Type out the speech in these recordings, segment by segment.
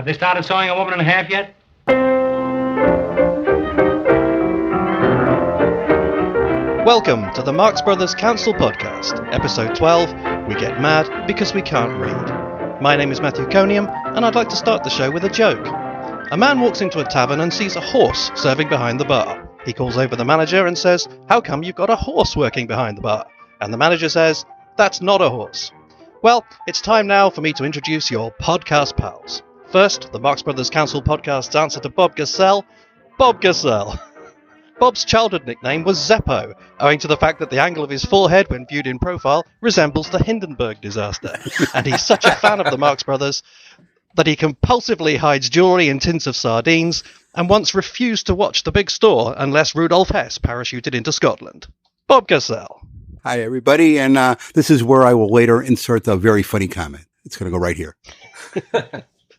Have they started sewing a woman in half yet? Welcome to the Marx Brothers Council Podcast, Episode 12, We Get Mad Because We Can't Read. My name is Matthew Coniam, and I'd like to start the show with a joke. A man walks into a tavern and sees a horse serving behind the bar. He calls over the manager and says, "How come you've got a horse working behind the bar?" And the manager says, "That's not a horse." Well, it's time now for me to introduce your podcast pals. First, the Marx Brothers Council Podcast's answer to Bob Gassell. Bob Gassell. Bob's childhood nickname was Zeppo, owing to the fact that the angle of his forehead when viewed in profile resembles the Hindenburg disaster. And he's such a fan of the Marx Brothers that he compulsively hides jewellery in tins of sardines and once refused to watch The Big Store unless Rudolf Hess parachuted into Scotland. Bob Gassell. Hi, everybody, and this is where I will later insert a very funny comment. It's going to go right here.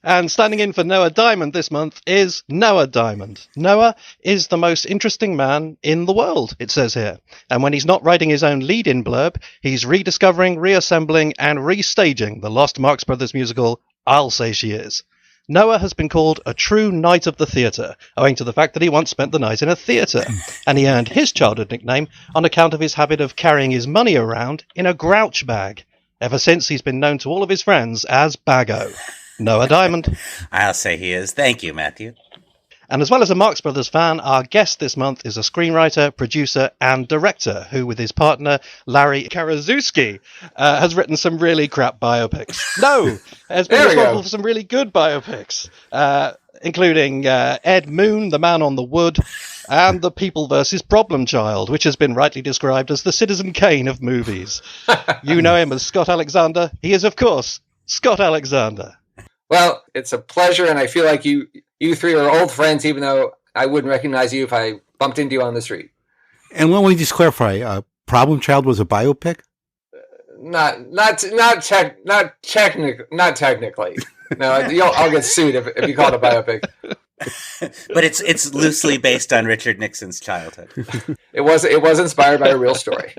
And standing in for Noah Diamond this month is Noah Diamond. Noah is the most interesting man in the world, it says here. And when he's not writing his own lead-in blurb, he's rediscovering, reassembling, and restaging the lost Marx Brothers musical, I'll Say She Is. Noah has been called a true knight of the theatre, owing to the fact that he once spent the night in a theatre, and he earned his childhood nickname on account of his habit of carrying his money around in a grouch bag. Ever since, he's been known to all of his friends as Baggo. Noah Diamond. I'll say he is. Thank you, Matthew. And as well as a Marx Brothers fan, our guest this month is a screenwriter, producer, and director who, with his partner, Larry Karaszewski, has written some really crap biopics. No! Has been responsible for some really good biopics, including Ed Moon, The Man on the Wood, and The People vs. Problem Child, which has been rightly described as the Citizen Kane of movies. You know him as Scott Alexander. He is, of course, Scott Alexander. Well, it's a pleasure, and I feel like you three are old friends, even though I wouldn't recognize you if I bumped into you on the street. And let me just clarify: Problem Child was a biopic? Not technically. No, I'll get sued if you call it a biopic. But it's loosely based on Richard Nixon's childhood. It was inspired by a real story.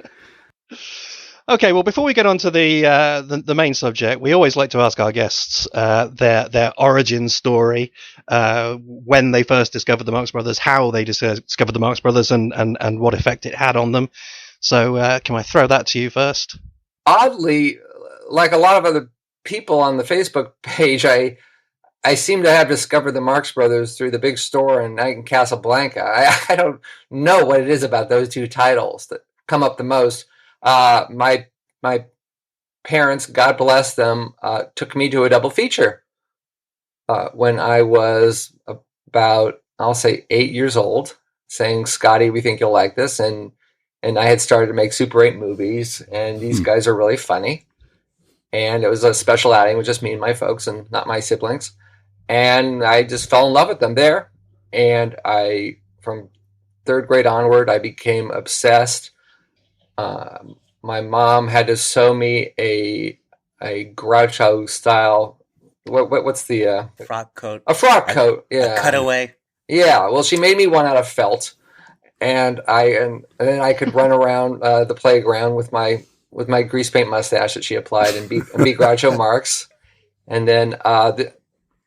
Okay, well, before we get on to the main subject, we always like to ask our guests their origin story, when they first discovered the Marx Brothers, how they discovered the Marx Brothers, and what effect it had on them. So can I throw that to you first? Oddly, like a lot of other people on the Facebook page, I seem to have discovered the Marx Brothers through The Big Store and Night in Casablanca. I don't know what it is about those two titles that come up the most. My parents, God bless them, took me to a double feature when I was about, I'll say, 8 years old, saying, "Scotty, we think you'll like this." And I had started to make Super 8 movies, and these guys are really funny. And it was a special outing with just me and my folks and not my siblings. And I just fell in love with them there. And from third grade onward, I became obsessed. My mom had to sew me a Groucho style. What's the frock coat? A frock coat, yeah. A cutaway. Yeah. Well, she made me one out of felt, and then I could run around the playground with my grease paint mustache that she applied and be Groucho Marx. And then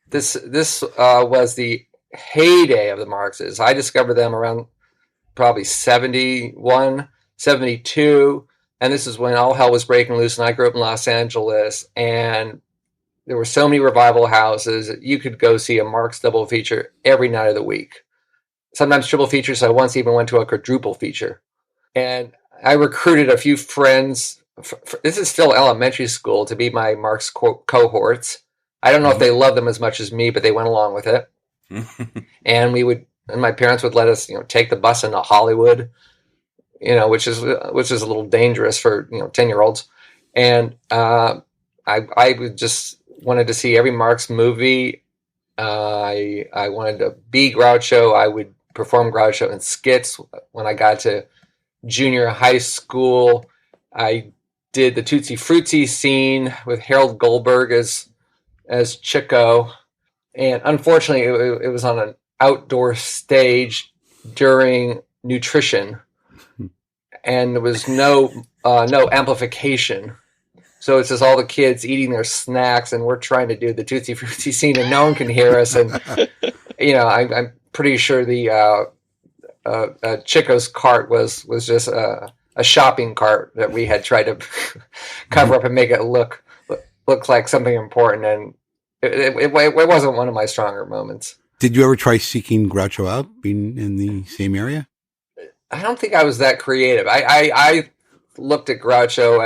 this was the heyday of the Marxes. I discovered them around probably 71. 72, and this is when all hell was breaking loose, and I grew up in Los Angeles, and there were so many revival houses. You could go see a Marx double feature every night of the week, sometimes triple features. I once even went to a quadruple feature, and I recruited a few friends. This is still elementary school, to be my Marx cohorts. I don't know if they loved them as much as me, but they went along with it. And my parents would let us, take the bus into Hollywood, which is a little dangerous for 10-year-olds. And I would just wanted to see every Marx movie. I wanted to be Groucho. I would perform Groucho in skits. When I got to junior high school, I did the Tootsie Fruitsy scene with Harold Goldberg as Chico. And unfortunately, it was on an outdoor stage during nutrition. And there was no amplification, So it's just all the kids eating their snacks, and we're trying to do the Tootsie Frutti scene, and no one can hear us. And I'm pretty sure the Chico's cart was just a shopping cart that we had tried to cover up and make it look like something important, and it wasn't one of my stronger moments. Did you ever try seeking Groucho out, being in the same area? I don't think I was that creative. I looked at Groucho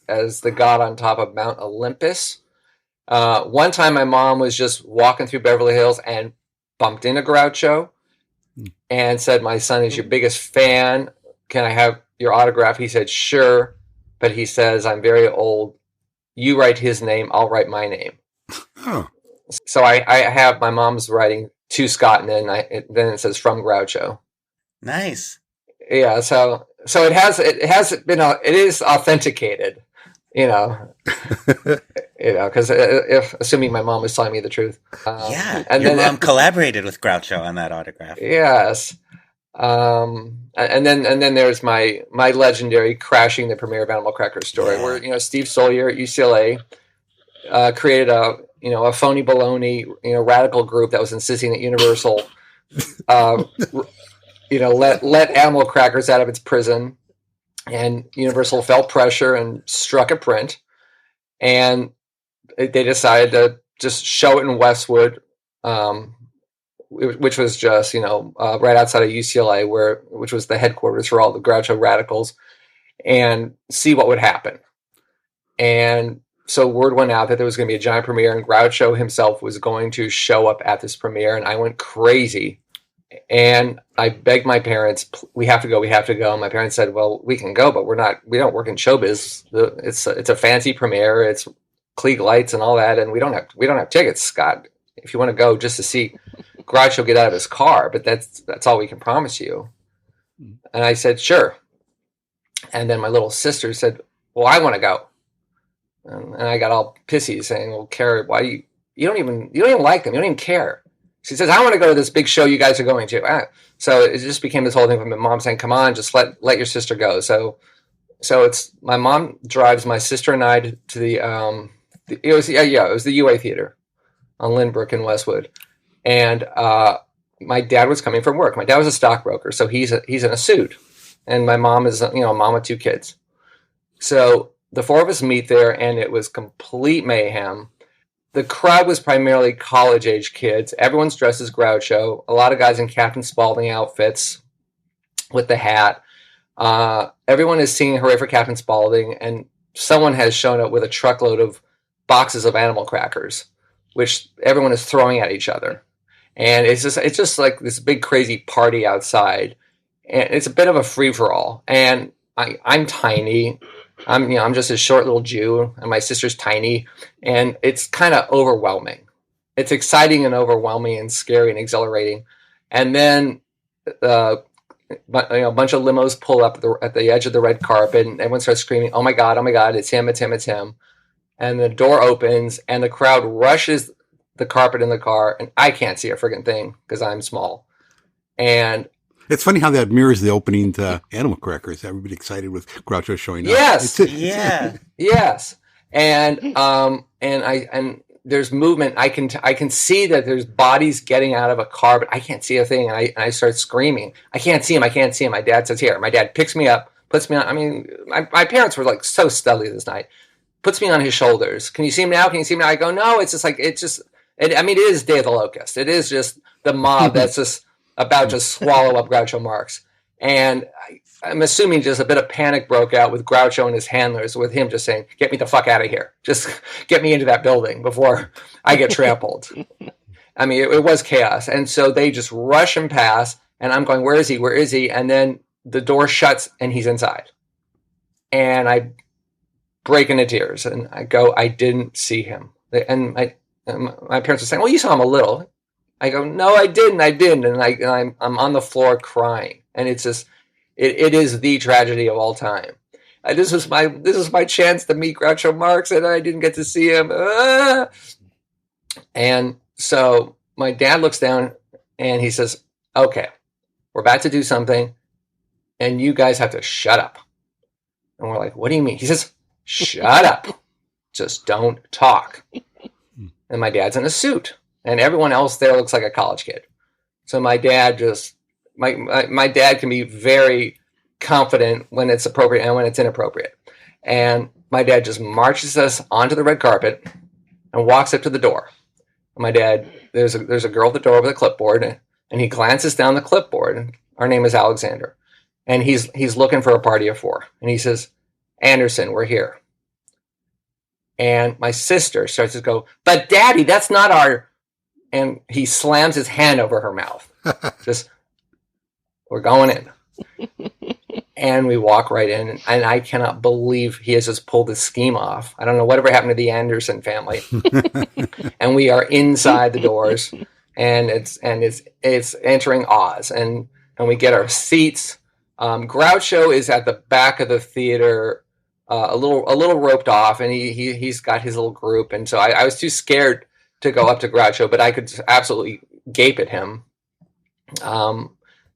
as the god on top of Mount Olympus. One time my mom was just walking through Beverly Hills and bumped into Groucho and said, "My son is your biggest fan. Can I have your autograph?" He said, "Sure." But he says, "I'm very old. You write his name, I'll write my name." Oh. So I have my mom's writing to Scott, and then it says from Groucho. Nice. Yeah, so it is authenticated, because if assuming my mom was telling me the truth. And your mom collaborated with Groucho on that autograph. Yes, and then there's my legendary crashing the premiere of Animal Crackers story, where Steve Sawyer at UCLA created a phony baloney radical group that was insisting that Universal let Animal Crackers out of its prison, and Universal felt pressure and struck a print, and they decided to just show it in Westwood, which was just right outside of UCLA, which was the headquarters for all the Groucho radicals, and see what would happen. And so word went out that there was going to be a giant premiere, and Groucho himself was going to show up at this premiere, and I went crazy. And I begged my parents, "We have to go. And my parents said, "Well, we can go, but we don't work in showbiz. It's a fancy premiere. It's Klieg lights and all that. And we don't have tickets, Scott. If you want to go just to see Groucho get out of his car, but that's all we can promise you." And I said, "Sure." And then my little sister said, "Well, I want to go." And I got all pissy saying, "Well, Carrie, why you don't even like them. You don't even care." She says, "I want to go to this big show you guys are going to." So it just became this whole thing from my mom saying, "Come on, just let your sister go." So it's my mom drives my sister and I to the it was the UA Theater on Lynbrook in Westwood, and my dad was coming from work. My dad was a stockbroker, so he's in a suit, and my mom is a mom with two kids. So the four of us meet there, and it was complete mayhem. The crowd was primarily college-age kids. Everyone's dressed as Groucho. A lot of guys in Captain Spaulding outfits with the hat. Everyone is singing "Hooray for Captain Spaulding," and someone has shown up with a truckload of boxes of animal crackers, which everyone is throwing at each other. And it's just like this big crazy party outside. And it's a bit of a free-for-all. And I'm tiny. I'm just a short little Jew, and my sister's tiny, and it's kind of overwhelming. It's exciting and overwhelming and scary and exhilarating. And then a bunch of limos pull up at the edge of the red carpet, and everyone starts screaming, "Oh my God, it's him, it's him, it's him." And the door opens, and the crowd rushes the carpet in the car, and I can't see a friggin' thing because I'm small. And it's funny how that mirrors the opening to Animal Crackers. Everybody excited with Groucho showing up. Yes. Yeah. Yes. And there's movement. I can see that there's bodies getting out of a car, but I can't see a thing. And I start screaming. I can't see him. My dad says, "Here." My dad picks me up, puts me on. I mean, my parents were like so studly this night. Puts me on his shoulders. "Can you see him now? Can you see him now?" I go, "No." It is Day of the Locust. It is just the mob that's just about to swallow up Groucho Marx. And I'm assuming just a bit of panic broke out with Groucho and his handlers, with him just saying, "Get me the fuck out of here. Just get me into that building before I get trampled." I mean, it was chaos. And so they just rush him past, and I'm going, "Where is he? Where is he?" And then the door shuts, and he's inside. And I break into tears, and I go, "I didn't see him." And my parents are saying, "Well, you saw him a little." I go, "No, I didn't. And I'm on the floor crying, and it's just, it is the tragedy of all time. This was my chance to meet Groucho Marx, and I didn't get to see him. And so my dad looks down, and he says, "Okay, we're about to do something, and you guys have to shut up." And we're like, "What do you mean?" He says, "Shut up." just don't talk. And my dad's in a suit, and everyone else there looks like a college kid. So my dad my dad can be very confident when it's appropriate and when it's inappropriate. And my dad just marches us onto the red carpet and walks up to the door. And my dad, there's a girl at the door with a clipboard, and he glances down the clipboard. Our name is Alexander, and he's looking for a party of 4. And he says, "Anderson, we're here." And my sister starts to go, "But Daddy, that's not our," and he slams his hand over her mouth. Just, "We're going in." And we walk right in, and I cannot believe he has just pulled his scheme off. I don't know whatever happened to the Anderson family. And we are inside the doors, and it's entering Oz, and we get our seats. Groucho is at the back of the theater, a little roped off, and he's got his little group, and so I was too scared to go up to Groucho, but I could absolutely gape at him.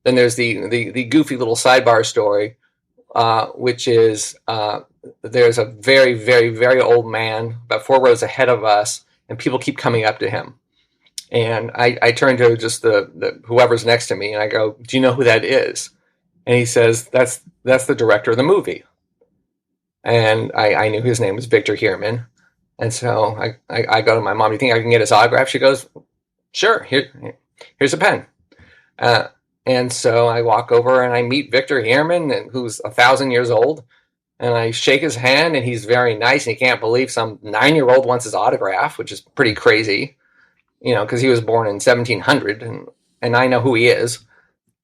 Then there's the goofy little sidebar story, which is there's a very, very, very old man about 4 rows ahead of us, and people keep coming up to him. And I turn to just the whoever's next to me, and I go, "Do you know who that is?" And he says, that's the director of the movie. And I knew his name was Victor Heerman. And so I go to my mom, "Do you think I can get his autograph?" She goes, "Sure, here's a pen." And so I walk over and I meet Victor Heerman, who's 1,000 years old. And I shake his hand, and he's very nice. And he can't believe some 9-year-old wants his autograph, which is pretty crazy, because he was born in 1700, and I know who he is.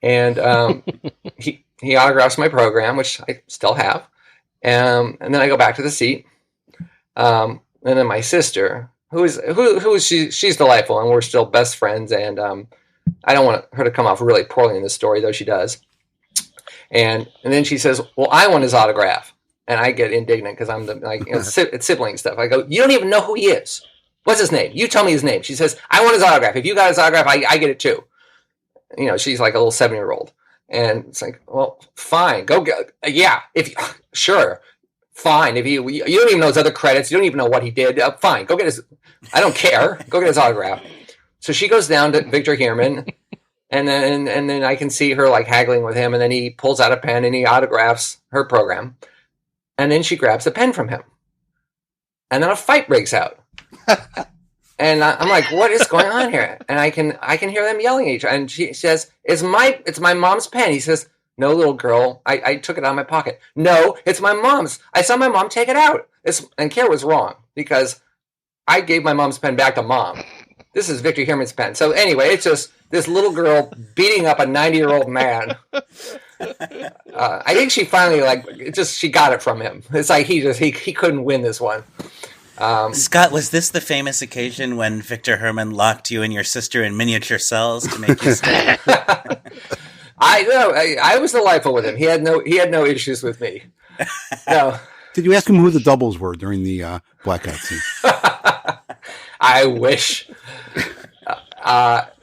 And he autographs my program, which I still have. And then I go back to the seat. And then my sister, who is she's delightful, and we're still best friends. And I don't want her to come off really poorly in this story, though she does. And then she says, "Well, I want his autograph." And I get indignant because I'm it's sibling stuff. I go, "You don't even know who he is. What's his name? You tell me his name." She says, "I want his autograph. If you got his autograph, I get it too." She's like a little 7-year-old. And it's like, "Well, fine. Go get, yeah. Sure. Fine. If you don't even know his other credits, you don't even know what he did. Fine. Go get his, I don't care. Go get his autograph." So she goes down to Victor Heerman, and then I can see her like haggling with him, and then he pulls out a pen and he autographs her program, and then she grabs a pen from him, and then a fight breaks out, and I'm like, "What is going on here?" And I can hear them yelling at each other, and she says, "It's my mom's pen." He says, "No, little girl, I took it out of my pocket." "No, it's my mom's. I saw my mom take it out." And Kara was wrong, because I gave my mom's pen back to Mom. This is Victor Heerman's pen. So anyway, it's just this little girl beating up a 90-year-old man. I think she finally she got it from him. It's like he couldn't win this one. Scott, was this the famous occasion when Victor Heerman locked you and your sister in miniature cells to make you stay? I know. I was delightful with him. He had no issues with me. No. Did you ask him who the doubles were during the blackout scene? I wish.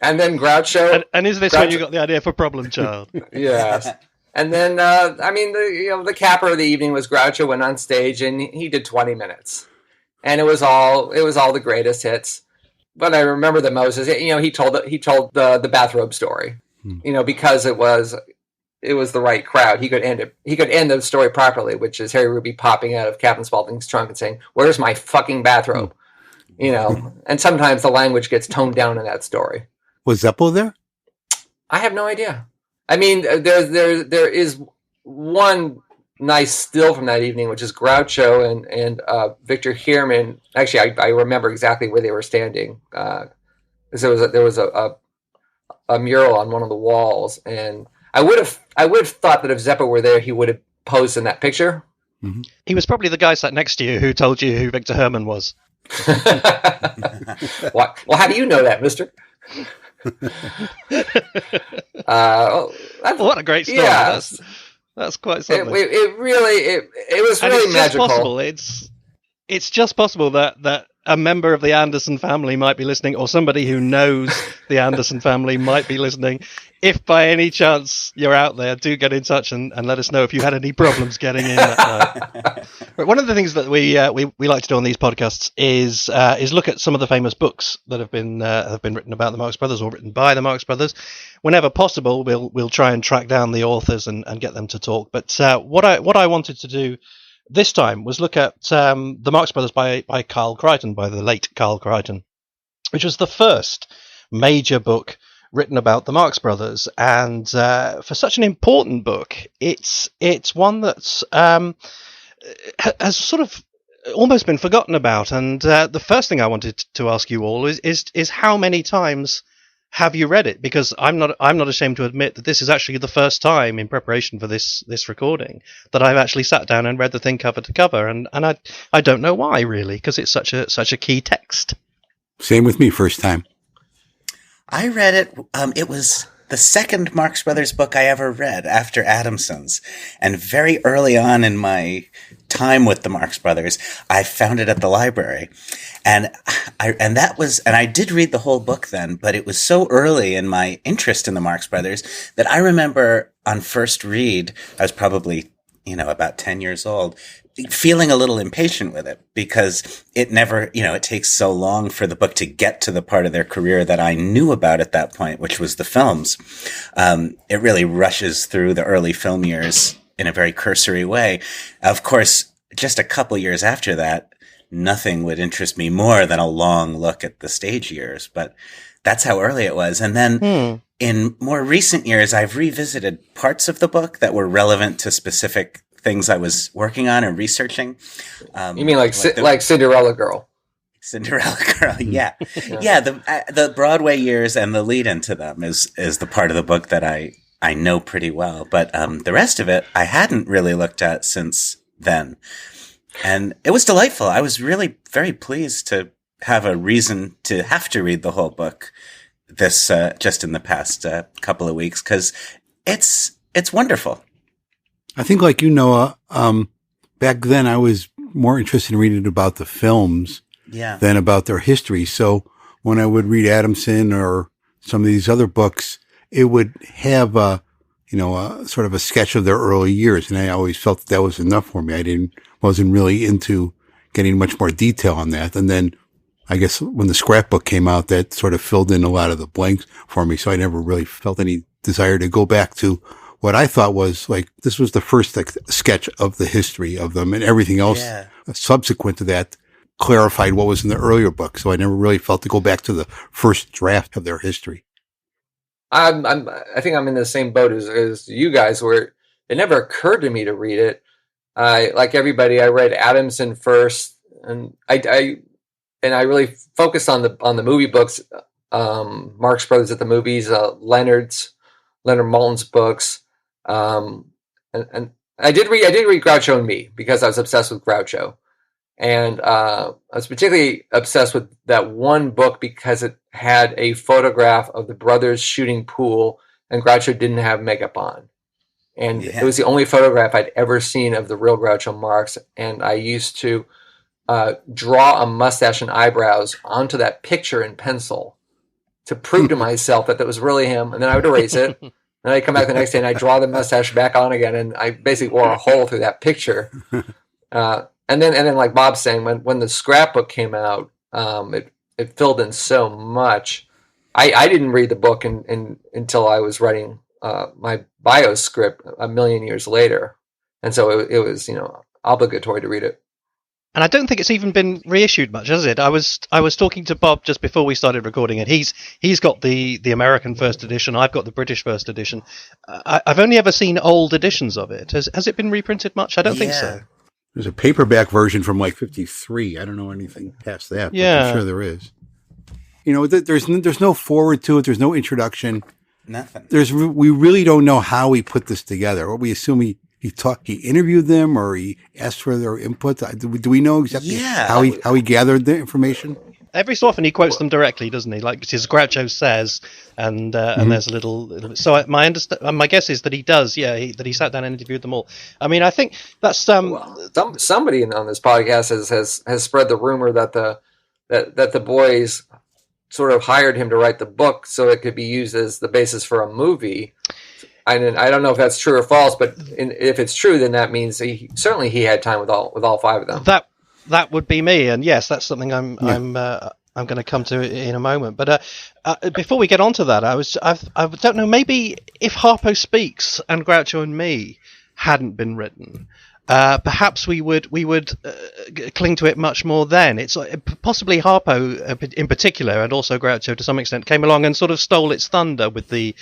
And then Groucho. And is this when you got the idea for Problem Child? Yes. And then the capper of the evening was Groucho went on stage and he did 20 minutes, and it was all the greatest hits. But I remember the most is he told the bathrobe story, because it was the right crowd. He could end the story properly, which is Harry Ruby popping out of Captain Spaulding's trunk and saying, "Where's my fucking bathrobe?" And sometimes the language gets toned down in that story. Was Zeppo there? I have no idea. I mean, there is one nice still from that evening, which is Groucho and Victor Heerman. Actually, I remember exactly where they were standing. Because there was a mural on one of the walls, and I would have thought that if Zeppo were there, he would have posed in that picture. Mm-hmm. He was probably the guy sat next to you who told you who Victor Heerman was. Well, how do you know that, mister? What a great story. Yeah. That's quite something. It was really it's magical. Just possible. It's just possible that a member of the Anderson family might be listening, or somebody who knows the Anderson family might be listening. If by any chance you're out there, do get in touch and let us know if you had any problems getting in that night. But one of the things that we like to do on these podcasts is look at some of the famous books that have been written about the Marx Brothers or written by the Marx Brothers. Whenever possible, we'll try and track down the authors and get them to talk. But what I wanted to do this time was look at the Marx Brothers by Kyle Crichton, by the late Kyle Crichton, which was the first major book written about the Marx Brothers. And for such an important book, it's one that's has sort of almost been forgotten about. And the first thing I wanted to ask you all is how many times have you read it? Because I'm not ashamed to admit that this is actually the first time in preparation for this recording that I've actually sat down and read the thing cover to cover, and I don't know why really, because it's such a key text. Same with me, first time. I read it. It was the second Marx Brothers book I ever read after Adamson's, and very early on in my time with the Marx Brothers, I found it at the library, and I did read the whole book then, but it was so early in my interest in the Marx Brothers that I remember on first read, I was probably, about 10 years old, feeling a little impatient with it because it never, it takes so long for the book to get to the part of their career that I knew about at that point, which was the films. It really rushes through the early film years in a very cursory way. Of course, just a couple years after that, nothing would interest me more than a long look at the stage years, but that's how early it was. And then in more recent years, I've revisited parts of the book that were relevant to specific things I was working on and researching. You mean like Cinderella Girl? Cinderella Girl, yeah. Yeah, the Broadway years and the lead into them is the part of the book that I know pretty well. But the rest of it, I hadn't really looked at since then. And it was delightful. I was really very pleased to have a reason to have to read the whole book this just in the past couple of weeks, because it's wonderful. I think, like Noah, back then I was more interested in reading about the films than about their history. So when I would read Adamson or some of these other books, it would have a sort of a sketch of their early years, and I always felt that was enough for me. I wasn't really into getting much more detail on that. And then I guess when the scrapbook came out, that sort of filled in a lot of the blanks for me. So I never really felt any desire to go back to what I thought was this was the first sketch of the history of them, and everything else subsequent to that clarified what was in the earlier book. So I never really felt to go back to the first draft of their history. I think I'm in the same boat as you guys, where it never occurred to me to read it. Like everybody, I read Adamson first, and I really focused on the movie books, Marx Brothers at the movies, Leonard Maltin's books, and I did read Groucho and Me because I was obsessed with Groucho, and I was particularly obsessed with that one book because it had a photograph of the brothers shooting pool, and Groucho didn't have makeup on. And it was the only photograph I'd ever seen of the real Groucho Marx. And I used to draw a mustache and eyebrows onto that picture in pencil to prove to myself that was really him. And then I would erase it. And I'd come back the next day and I'd draw the mustache back on again. And I basically wore a hole through that picture. And then like Bob's saying, when the scrapbook came out, it filled in so much. I didn't read the book until I was writing my bio script a million years later, and so it was obligatory to read it. And I don't think it's even been reissued much, has it? I was talking to Bob just before we started recording it. He's got the American first edition. I've got the British first edition. I've only ever seen old editions of it. Has it been reprinted much? I don't think so. There's a paperback version from like 1953. I don't know anything past that. But I'm sure there is. There's no forward to it. There's no introduction. Nothing. We really don't know how he put this together. We assume he interviewed them or he asked for their input. Do we know exactly how he gathered the information? Every so often he quotes them directly, doesn't he? Like his Groucho says, and there's a little. So my guess is that he does. Yeah, that he sat down and interviewed them all. I mean, I think that's somebody on this podcast has spread the rumor that the that the boys sort of hired him to write the book so it could be used as the basis for a movie. I don't know if that's true or false, but if it's true, then that means he had time with all five of them. That would be me, and yes, that's something I'm going to come to in a moment. But before we get on to that, I don't know, maybe if Harpo Speaks and Groucho and Me hadn't been written, perhaps we would cling to it much more then. It's possibly Harpo in particular, and also Groucho to some extent, came along and sort of stole its thunder with the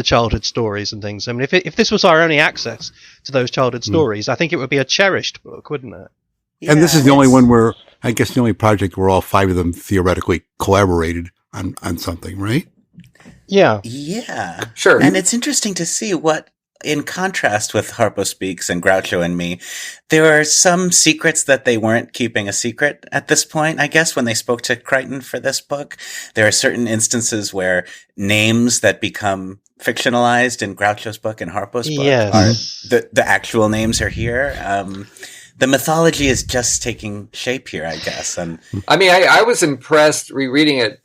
childhood stories and things. I mean, if this was our only access to those childhood stories, I think it would be a cherished book, wouldn't it? Yeah, and this is the only one where, I guess, the only project where all five of them theoretically collaborated on something, right? Yeah. Yeah. Sure. And it's interesting to see what, in contrast with Harpo Speaks and Groucho and Me, there are some secrets that they weren't keeping a secret at this point, I guess, when they spoke to Crichton for this book. There are certain instances where names that become fictionalized in Groucho's book and Harpo's book are the actual names are here. The mythology is just taking shape here, I guess. And I mean, I was impressed rereading it,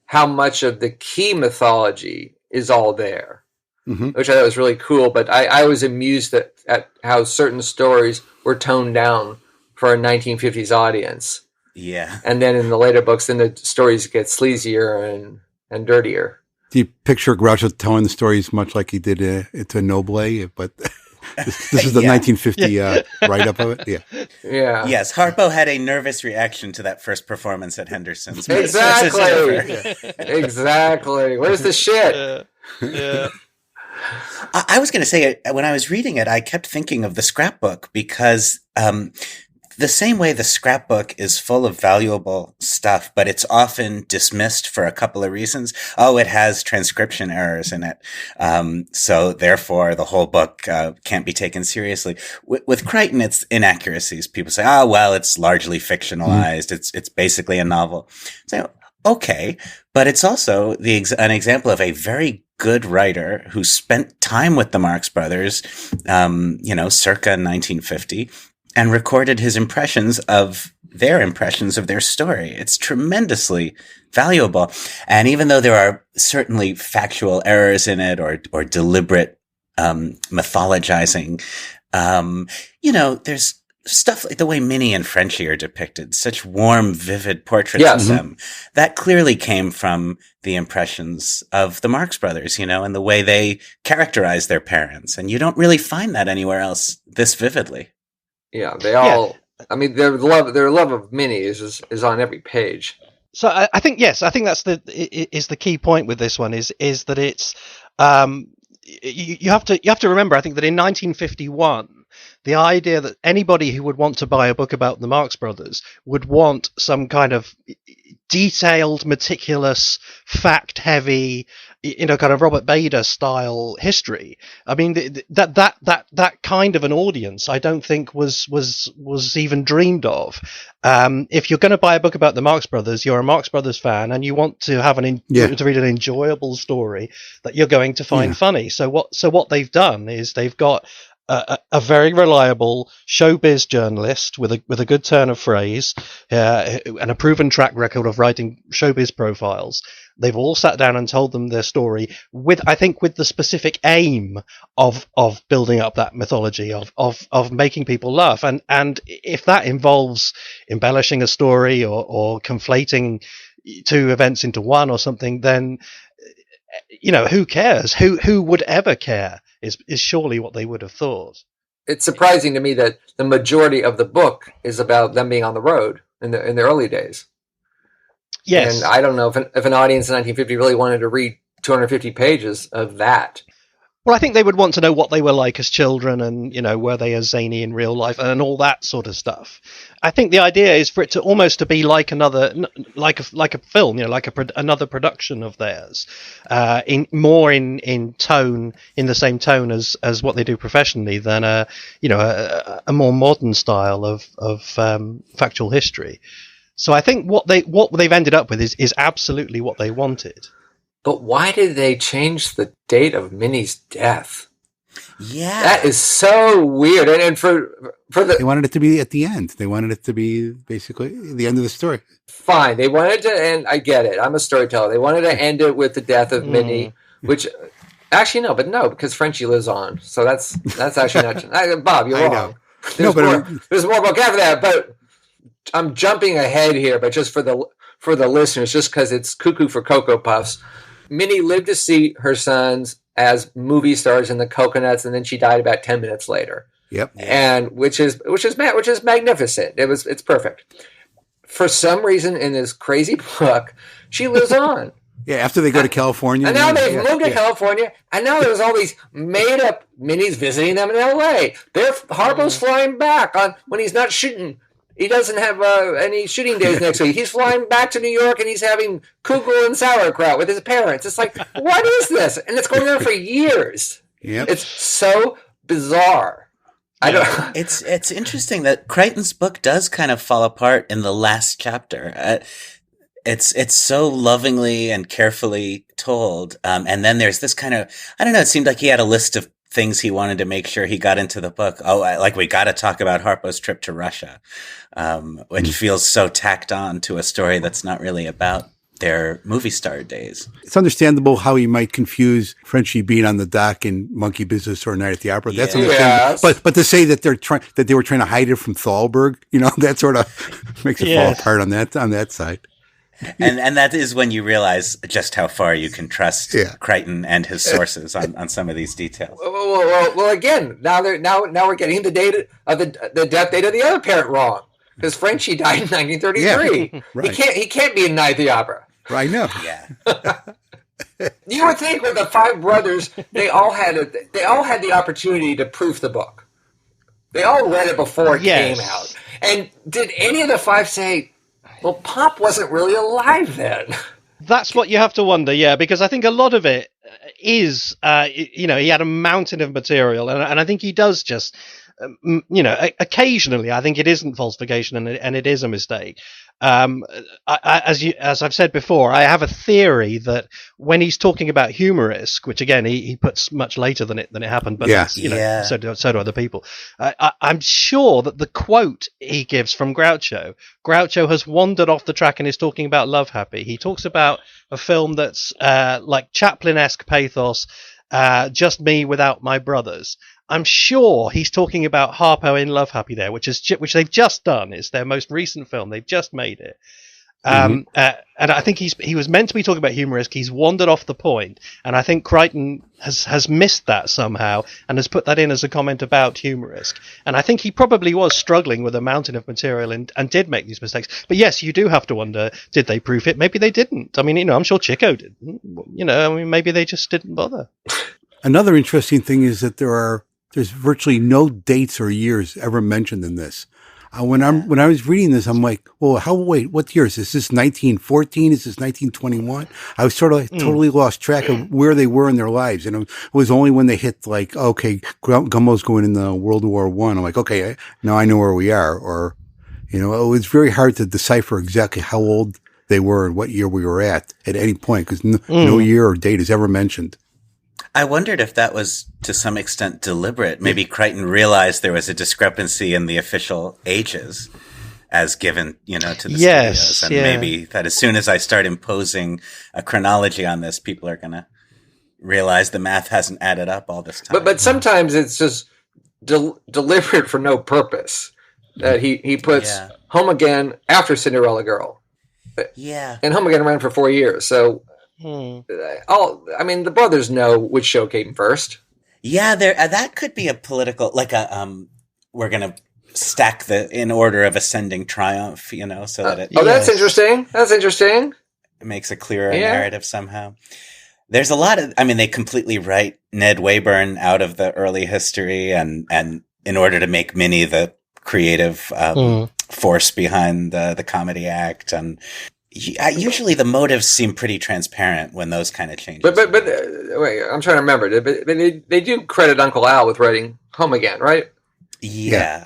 how much of the key mythology is all there, which I thought was really cool. But I was amused at how certain stories were toned down for a 1950s audience. Yeah. And then in the later books, then the stories get sleazier and dirtier. Do you picture Groucho telling the stories much like he did to Noble? But this is the 1950 write-up of it. Yeah. Yes, Harpo had a nervous reaction to that first performance at Henderson's. Exactly. Exactly. Where's the shit? Yeah. I was going to say, when I was reading it, I kept thinking of the scrapbook because the same way the scrapbook is full of valuable stuff, but it's often dismissed for a couple of reasons. Oh, it has transcription errors in it. So therefore the whole book can't be taken seriously. With Crichton, it's inaccuracies. People say, oh, well, it's largely fictionalized. It's basically a novel. So, okay. But it's also an example of a very good writer who spent time with the Marx Brothers, circa 1950, and recorded his impressions of their story. It's tremendously valuable. And even though there are certainly factual errors in it or deliberate mythologizing, there's stuff like the way Minnie and Frenchie are depicted, such warm, vivid portraits of them. That clearly came from the impressions of the Marx Brothers, and the way they characterize their parents. And you don't really find that anywhere else this vividly. Yeah, they all. Yeah. I mean, their love of Minnie is on every page. So I think that's the key point with this one is that it's you have to remember, I think, that in 1951 the idea that anybody who would want to buy a book about the Marx Brothers would want some kind of detailed, meticulous, fact-heavy, kind of Robert Bader style history. I mean, that kind of an audience, I don't think was even dreamed of. If you're going to buy a book about the Marx Brothers, you're a Marx Brothers fan, and you want to have to read an enjoyable story that you're going to find funny. So what they've done is they've got a very reliable showbiz journalist with a good turn of phrase and a proven track record of writing showbiz profiles. They've all sat down and told them their story with the specific aim of building up that mythology, of making people laugh. And if that involves embellishing a story or conflating two events into one or something, then who cares? Who would ever care? Is surely what they would have thought. It's surprising to me that the majority of the book is about them being on the road in the early days. Yes. And I don't know if an audience in 1950 really wanted to read 250 pages of that. Well, I think they would want to know what they were like as children and, were they as zany in real life and all that sort of stuff. I think the idea is for it to almost to be like like a film, another production of theirs, in tone, in the same tone as what they do professionally than a more modern style of factual history. So I think what they've ended up with is absolutely what they wanted. But why did they change the date of Minnie's death? Yeah. That is so weird. And for They wanted it to be at the end. They wanted it to be basically the end of the story. fine, they wanted to end. I get it. I'm a storyteller. They wanted to end it with the death of Minnie, which actually no, because Frenchie lives on. So that's actually not. Bob, you're wrong. There's more book after that, but I'm jumping ahead here. But just for the listeners, just because it's cuckoo for Cocoa Puffs, Minnie lived to see her sons as movie stars in the Coconuts, and then she died about 10 minutes later. Yep. And which is magnificent. It's perfect. For some reason, in this crazy book, she lives on. Yeah, after they go to California. And now they've moved to California, and now there's all these made-up Minnies visiting them in L.A. Harpo's flying back when he's not shooting. He doesn't have any shooting days next week. He's flying back to New York, and he's having kugel and sauerkraut with his parents. It's like, what is this? And it's going on for years. Yep. It's so bizarre. I don't. It's interesting that Crichton's book does kind of fall apart in the last chapter. It's so lovingly and carefully told, and then there's this kind of, I don't know. It seemed like he had a list of things he wanted to make sure he got into the book. We got to talk about Harpo's trip to Russia, which feels so tacked on to a story that's not really about their movie star days. It's understandable how he might confuse Frenchie being on the dock in Monkey Business or Night at the Opera. That's understandable. Yes. But to say that they were trying to hide it from Thalberg, that sort of makes it fall apart on that side. And that is when you realize just how far you can trust Crichton and his sources on some of these details. Well, again, now we're getting the date of the death date of the other parent wrong, because Frenchie died in 1933. Yeah, right. He can't be in Night at the Opera. I know. Yeah. You would think with the five brothers, they all had the opportunity to proof the book. They all read it before it came out. And did any of the five say, well, Pop wasn't really alive then? That's what you have to wonder, because I think a lot of it is, he had a mountain of material, and I think he does just, occasionally, I think it isn't falsification and it is a mistake. As I've said before, I have a theory that when he's talking about humorisk, which again he puts much later than it happened, but so do other people. I'm sure that the quote he gives from Groucho has wandered off the track and is talking about Love Happy. He talks about a film that's like Chaplin-esque pathos, just me without my brothers. I'm sure he's talking about Harpo in Love Happy there, which they've just done. It's their most recent film. They've just made it. And I think he was meant to be talking about humorisk. He's wandered off the point, and I think Crichton has missed that somehow and has put that in as a comment about humorisk. And I think he probably was struggling with a mountain of material and did make these mistakes. But yes, you do have to wonder, did they proof it? Maybe they didn't. I mean, I'm sure Chico did. Maybe they just didn't bother. Another interesting thing is that there's virtually no dates or years ever mentioned in this. When I was reading this, I'm like, well, what year is this? Is this 1914? Is this 1921? I was sort of totally lost track of where they were in their lives. And it was only when they hit like, okay, Gummo's going into World War I. I'm like, okay, now I know where we are. Or, it was very hard to decipher exactly how old they were and what year we were at any point, because no year or date is ever mentioned. I wondered if that was to some extent deliberate. Maybe Crichton realized there was a discrepancy in the official ages as given, to the studios. And maybe that as soon as I start imposing a chronology on this, people are going to realize the math hasn't added up all this time. But sometimes it's just deliberate for no purpose. That he puts Home Again after Cinderella Girl. Yeah. And Home Again ran for 4 years, so... the brothers know which show came first. Yeah, that could be a political, we're going to stack in order of ascending triumph, so that it... That's interesting. It makes a clearer narrative somehow. There's a lot of, they completely write Ned Wayburn out of the early history and in order to make Minnie the creative force behind the comedy act, and usually the motives seem pretty transparent when those kind of changes. But wait, I'm trying to remember. But they do credit Uncle Al with writing Home Again, right? Yeah.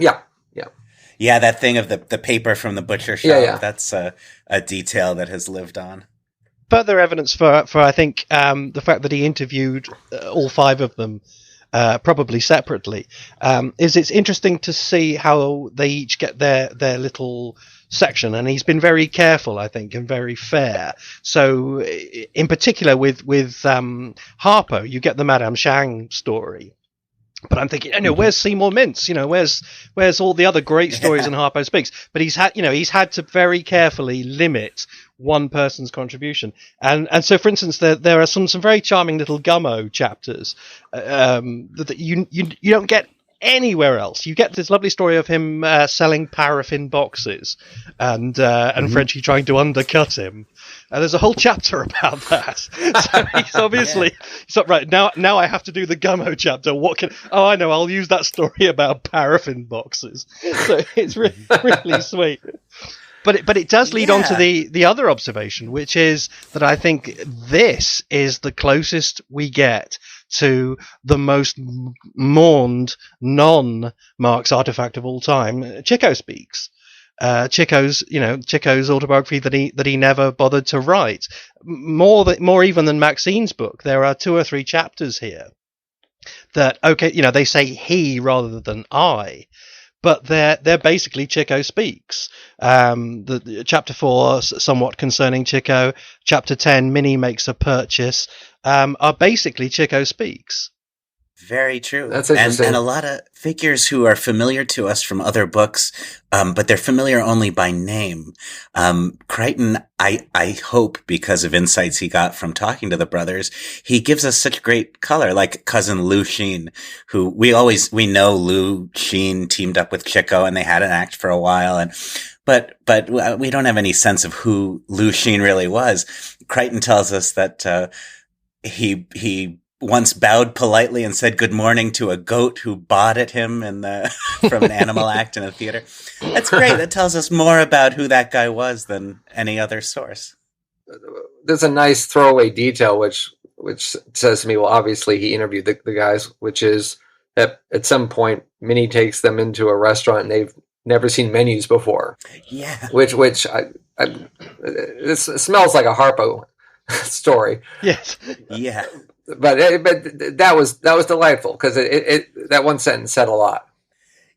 Yeah, that thing of the paper from the butcher shop. Yeah. That's a detail that has lived on. Further evidence for I think the fact that he interviewed all five of them probably separately, is it's interesting to see how they each get their little section, and he's been very careful, I think, and very fair. So in particular with Harpo, you get the Madame Shang story. But I'm thinking, where's Seymour Mintz? Where's all the other great stories in Harpo Speaks? But he's had to very carefully limit one person's contribution. And so, for instance, there are some very charming little Gummo chapters that you don't get anywhere else. You get this lovely story of him selling paraffin boxes and Frenchie trying to undercut him. There's a whole chapter about that. So he's obviously right now. I have to do the Gummo chapter. I know. I'll use that story about paraffin boxes. So it's really sweet. But it does lead on to the other observation, which is that I think this is the closest we get to the most mourned non-Marx artifact of all time, Chico Speaks. Chico's autobiography that he never bothered to write. More even than Maxine's book, there are 2 or 3 chapters here that they say he rather than I, but they're basically Chico Speaks. The chapter 4, somewhat concerning Chico, chapter 10, Minnie makes a purchase, are basically Chico Speaks. Very true. That's interesting. And a lot of figures who are familiar to us from other books, but they're familiar only by name. Crichton, I hope, because of insights he got from talking to the brothers, he gives us such great color, like cousin Lou Sheen, who we know Lou Sheen teamed up with Chico and they had an act for a while, but we don't have any sense of who Lou Sheen really was. Crichton tells us that he once bowed politely and said good morning to a goat who bawed at him from an animal act in a theater. That's great. That tells us more about who that guy was than any other source. There's a nice throwaway detail which says to me, well, obviously he interviewed the guys, which is that at some point Minnie takes them into a restaurant and they've never seen menus before. Yeah. Which it smells like a Harpo story. Yes. Yeah. But that was delightful because it that one sentence said a lot.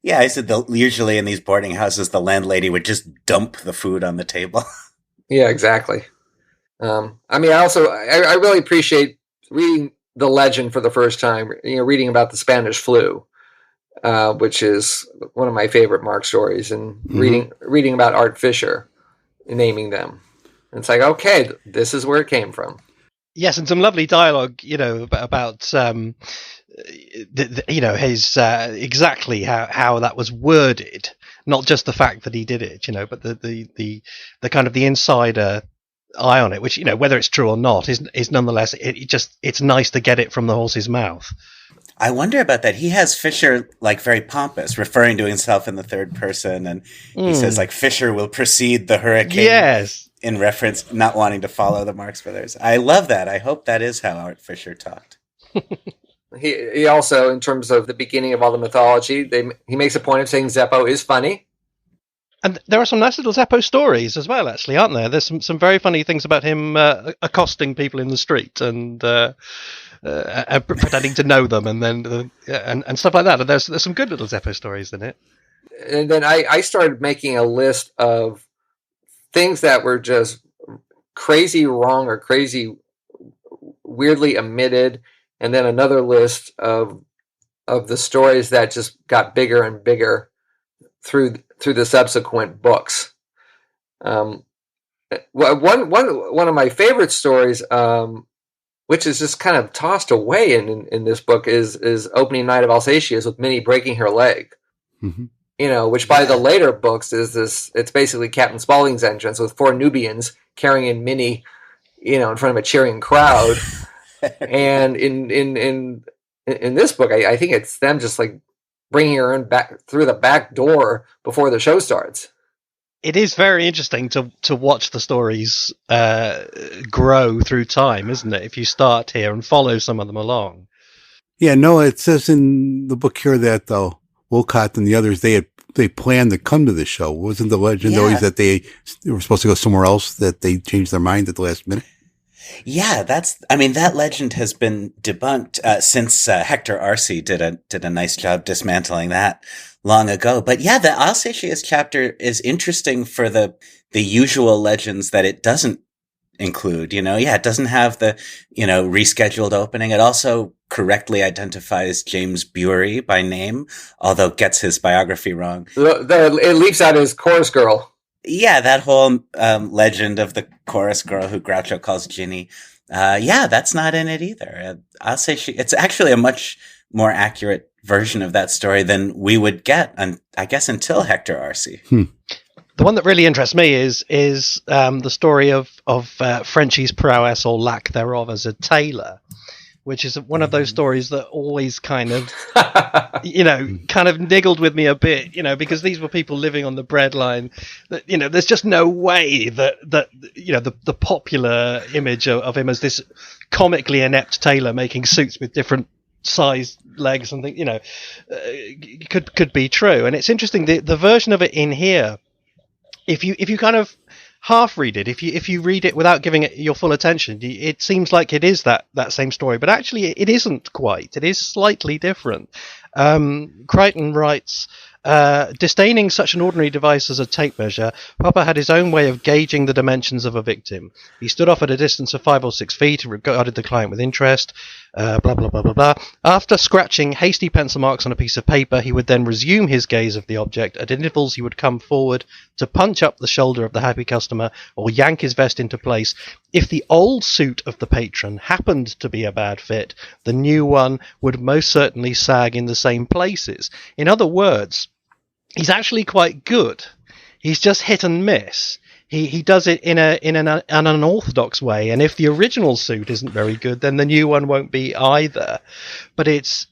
Yeah, I said usually in these boarding houses, the landlady would just dump the food on the table. Yeah, exactly. I really appreciate reading the legend for the first time. Reading about the Spanish flu, which is one of my favorite Marx stories, and reading about Art Fisher, naming them. And it's like, okay, this is where it came from. Yes, and some lovely dialogue, about his exactly how that was worded, not just the fact that he did it, but the kind of the insider eye on it, which whether it's true or not is nonetheless it's nice to get it from the horse's mouth. I wonder about that. He has Fisher like very pompous, referring to himself in the third person, and he says like Fisher will precede the hurricane. Yes. In reference, not wanting to follow the Marx Brothers. I love that. I hope that is how Art Fisher talked. He also, in terms of the beginning of all the mythology, he makes a point of saying Zeppo is funny. And there are some nice little Zeppo stories as well, actually, aren't there? There's some very funny things about him accosting people in the street and pretending to know them, and then and stuff like that. And there's some good little Zeppo stories in it. And then I started making a list of things that were just crazy wrong or crazy weirdly omitted, and then another list of the stories that just got bigger and bigger through the subsequent books. One of my favorite stories, which is just kind of tossed away in this book, is opening night of Alsatias with Minnie breaking her leg. Mm-hmm. Which by the later books is this. It's basically Captain Spaulding's entrance with 4 Nubians carrying Minnie, in front of a cheering crowd. And in this book, I think it's them just like bringing her in back through the back door before the show starts. It is very interesting to watch the stories grow through time, isn't it? If you start here and follow some of them along. Yeah, no, it says in the book here that Wolcott and the others, they planned to come to the show. Wasn't the legend always that they were supposed to go somewhere else, that they changed their mind at the last minute? Yeah, that legend has been debunked since Hector Arce did a nice job dismantling that long ago. But yeah, the Alsatius chapter is interesting for the usual legends that it doesn't include. It doesn't have the rescheduled opening. It also correctly identifies James Bury by name, although gets his biography wrong. It leaves out his chorus girl. Yeah, that whole legend of the chorus girl who Groucho calls Ginny. That's not in it either. I'll say it's actually a much more accurate version of that story than we would get, I guess, until Hector Arce. The one that really interests me is the story of Frenchie's prowess or lack thereof as a tailor, which is one of those stories that always kind of niggled with me a bit, because these were people living on the breadline. That there's just no way that the popular image of him as this comically inept tailor making suits with different sized legs and things, could be true. And it's interesting the version of it in here. If you kind of half read it, if you read it without giving it your full attention, it seems like it is that same story, but actually it isn't quite. It is slightly different. Crichton writes, disdaining such an ordinary device as a tape measure, Papa had his own way of gauging the dimensions of a victim. He stood off at a distance of 5 or 6 feet and regarded the client with interest. Blah, blah, blah, blah, blah. After scratching hasty pencil marks on a piece of paper, he would then resume his gaze of the object. At intervals, he would come forward to punch up the shoulder of the happy customer or yank his vest into place. If the old suit of the patron happened to be a bad fit, the new one would most certainly sag in the same places. In other words, he's actually quite good. He's just hit and miss. He does it in an unorthodox way, and if the original suit isn't very good, then the new one won't be either. But it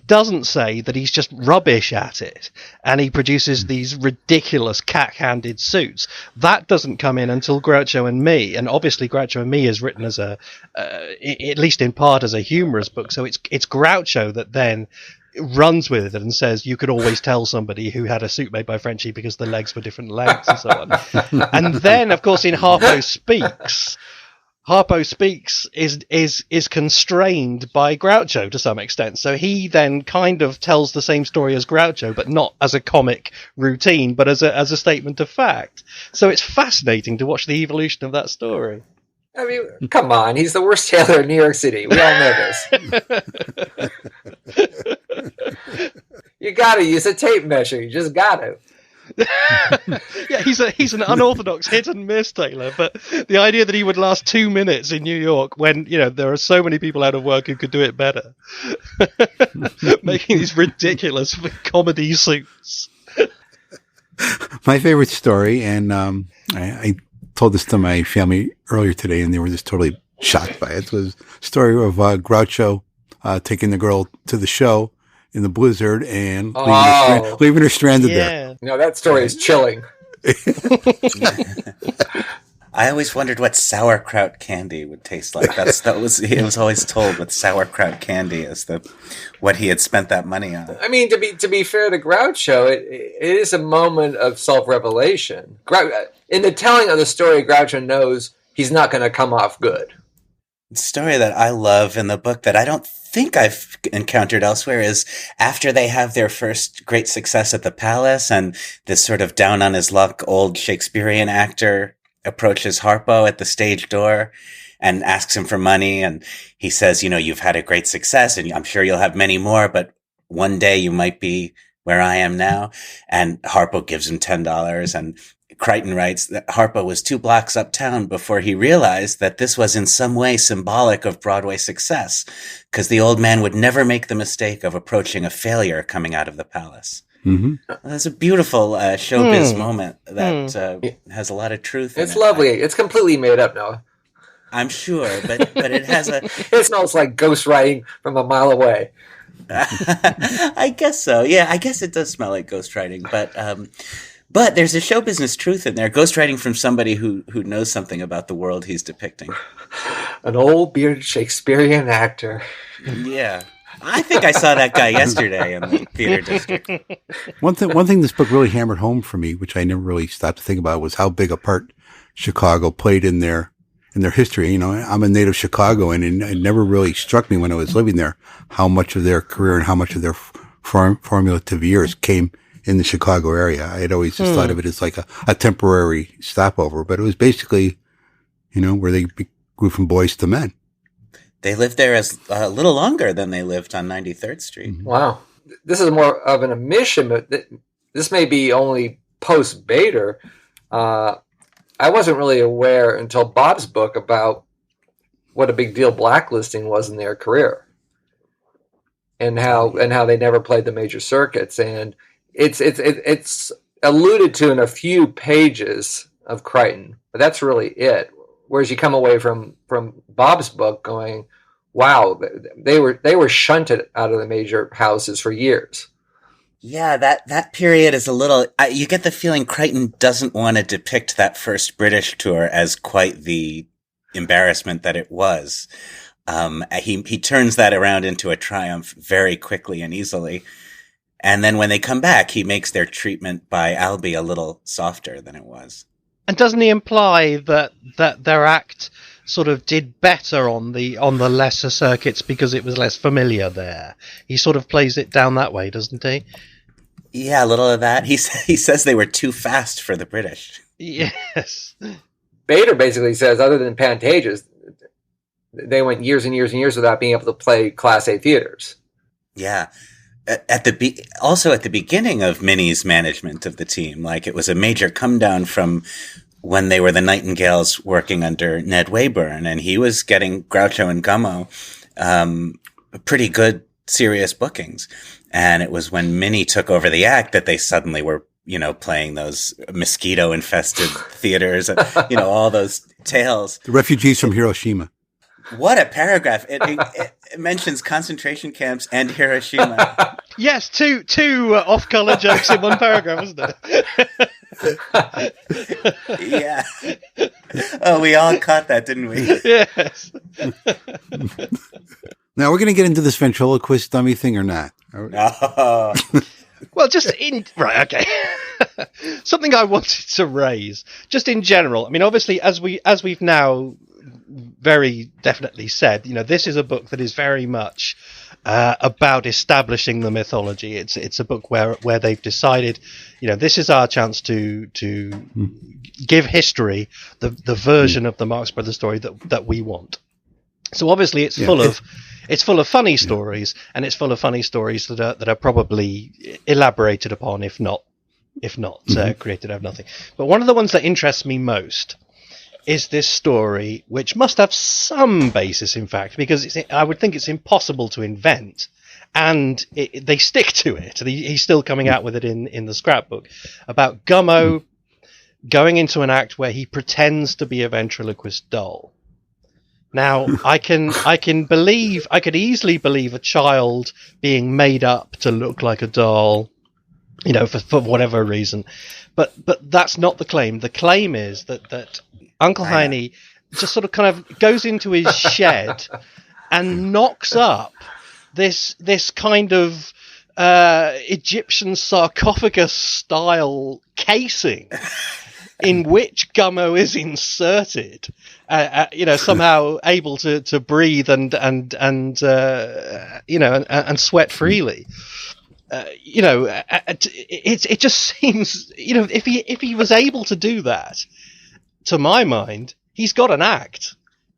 doesn't say that he's just rubbish at it, and he produces these ridiculous cack-handed suits. That doesn't come in until Groucho and Me, and obviously Groucho and Me is written as at least in part as a humorous book, so it's Groucho that then runs with it and says you could always tell somebody who had a suit made by Frenchie because the legs were different lengths and so on. And then, of course, in Harpo Speaks is constrained by Groucho to some extent. So he then kind of tells the same story as Groucho, but not as a comic routine, but as a statement of fact. So it's fascinating to watch the evolution of that story. I mean, come on. He's the worst tailor in New York City. We all know this. You gotta use a tape measure. You just gotta. Yeah, he's an unorthodox hit and miss tailor, but the idea that he would last 2 minutes in New York when, there are so many people out of work who could do it better. Making these ridiculous comedy suits. My favorite story, and I told this to my family earlier today, and they were just totally shocked by it. Was a story of Groucho taking the girl to the show in the blizzard and leaving her stranded there. No, that story is chilling. I always wondered what sauerkraut candy would taste like. He was always told with sauerkraut candy as what he had spent that money on. I mean, to be fair to Groucho, it is a moment of self-revelation. In the telling of the story, Groucho knows he's not going to come off good. The story that I love in the book that I don't think I've encountered elsewhere is after they have their first great success at the palace, and this sort of down on his luck old Shakespearean actor approaches Harpo at the stage door and asks him for money. And he says, you've had a great success and I'm sure you'll have many more, but one day you might be where I am now. And Harpo gives him $10. And Crichton writes that Harpo was 2 blocks uptown before he realized that this was in some way symbolic of Broadway success, because the old man would never make the mistake of approaching a failure coming out of the palace. Mm-hmm. That's a beautiful showbiz moment that has a lot of truth in it. It's lovely. It's completely made up, Noah. I'm sure, but it has a... It smells like ghostwriting from a mile away. I guess so. Yeah, I guess it does smell like ghostwriting, but there's a show business truth in there. Ghostwriting from somebody who knows something about the world he's depicting. An old bearded Shakespearean actor. Yeah. I think I saw that guy yesterday in the theater district. One thing this book really hammered home for me, which I never really stopped to think about, was how big a part Chicago played in their and their history. You know, I'm a native Chicago, and it never really struck me when I was living there how much of their career and how much of their formative years came in the Chicago area. I had always just thought of it as like a temporary stopover, but it was basically, you know, where they grew from boys to men. They lived there as a little longer than they lived on 93rd Street. Mm-hmm. Wow. This is more of an omission, but this may be only post-Bader. I wasn't really aware until Bob's book about what a big deal blacklisting was in their career, and how they never played the major circuits. And it's alluded to in a few pages of Crichton, but that's really it. Whereas you come away from Bob's book going, wow, they were shunted out of the major houses for years. Yeah, that period is a little, you get the feeling Crichton doesn't want to depict that first British tour as quite the embarrassment that it was. He turns that around into a triumph very quickly and easily. And then when they come back, he makes their treatment by Albee a little softer than it was. And doesn't he imply that their act sort of did better on the lesser circuits because it was less familiar there? He sort of plays it down that way, doesn't he? Yeah, a little of that. He says they were too fast for the British. Yes. Bader basically says, other than Pantages, they went years and years and years without being able to play Class A theaters. Yeah. Also at the beginning of Minnie's management of the team, like it was a major come down from when they were the Nightingales working under Ned Wayburn, and he was getting Groucho and Gummo pretty good, serious bookings. And it was when Minnie took over the act that they suddenly were, you know, playing those mosquito-infested theaters, you know, all those tales. The refugees from Hiroshima. What a paragraph. It mentions concentration camps and Hiroshima. Yes, two off-color jokes in one paragraph, isn't it? Yeah. Oh, we all caught that, didn't we? Yes. Now, we're going to get into this ventriloquist dummy thing or not? Oh. Well, right, okay. Something I wanted to raise, just in general. I mean, obviously, as we've now very definitely said, you know, this is a book that is very much about establishing the mythology. It's a book where they've decided, you know, this is our chance to give history the version of the Marx Brothers story that we want. So obviously it's full of funny stories, and it's full of funny stories that are probably elaborated upon, if not created out of nothing. But one of the ones that interests me most is this story, which must have some basis, in fact, because I would think it's impossible to invent, and they stick to it. He's still coming out with it in the scrapbook, about Gummo going into an act where he pretends to be a ventriloquist doll. Now, I could easily believe a child being made up to look like a doll, you know, for whatever reason. But that's not the claim. The claim is that Uncle Heine just sort of kind of goes into his shed and knocks up this kind of Egyptian sarcophagus style casing in which Gummo is inserted, you know, somehow able to breathe and you know, and sweat freely. You know, it just seems, you know, if he was able to do that, to my mind, he's got an act.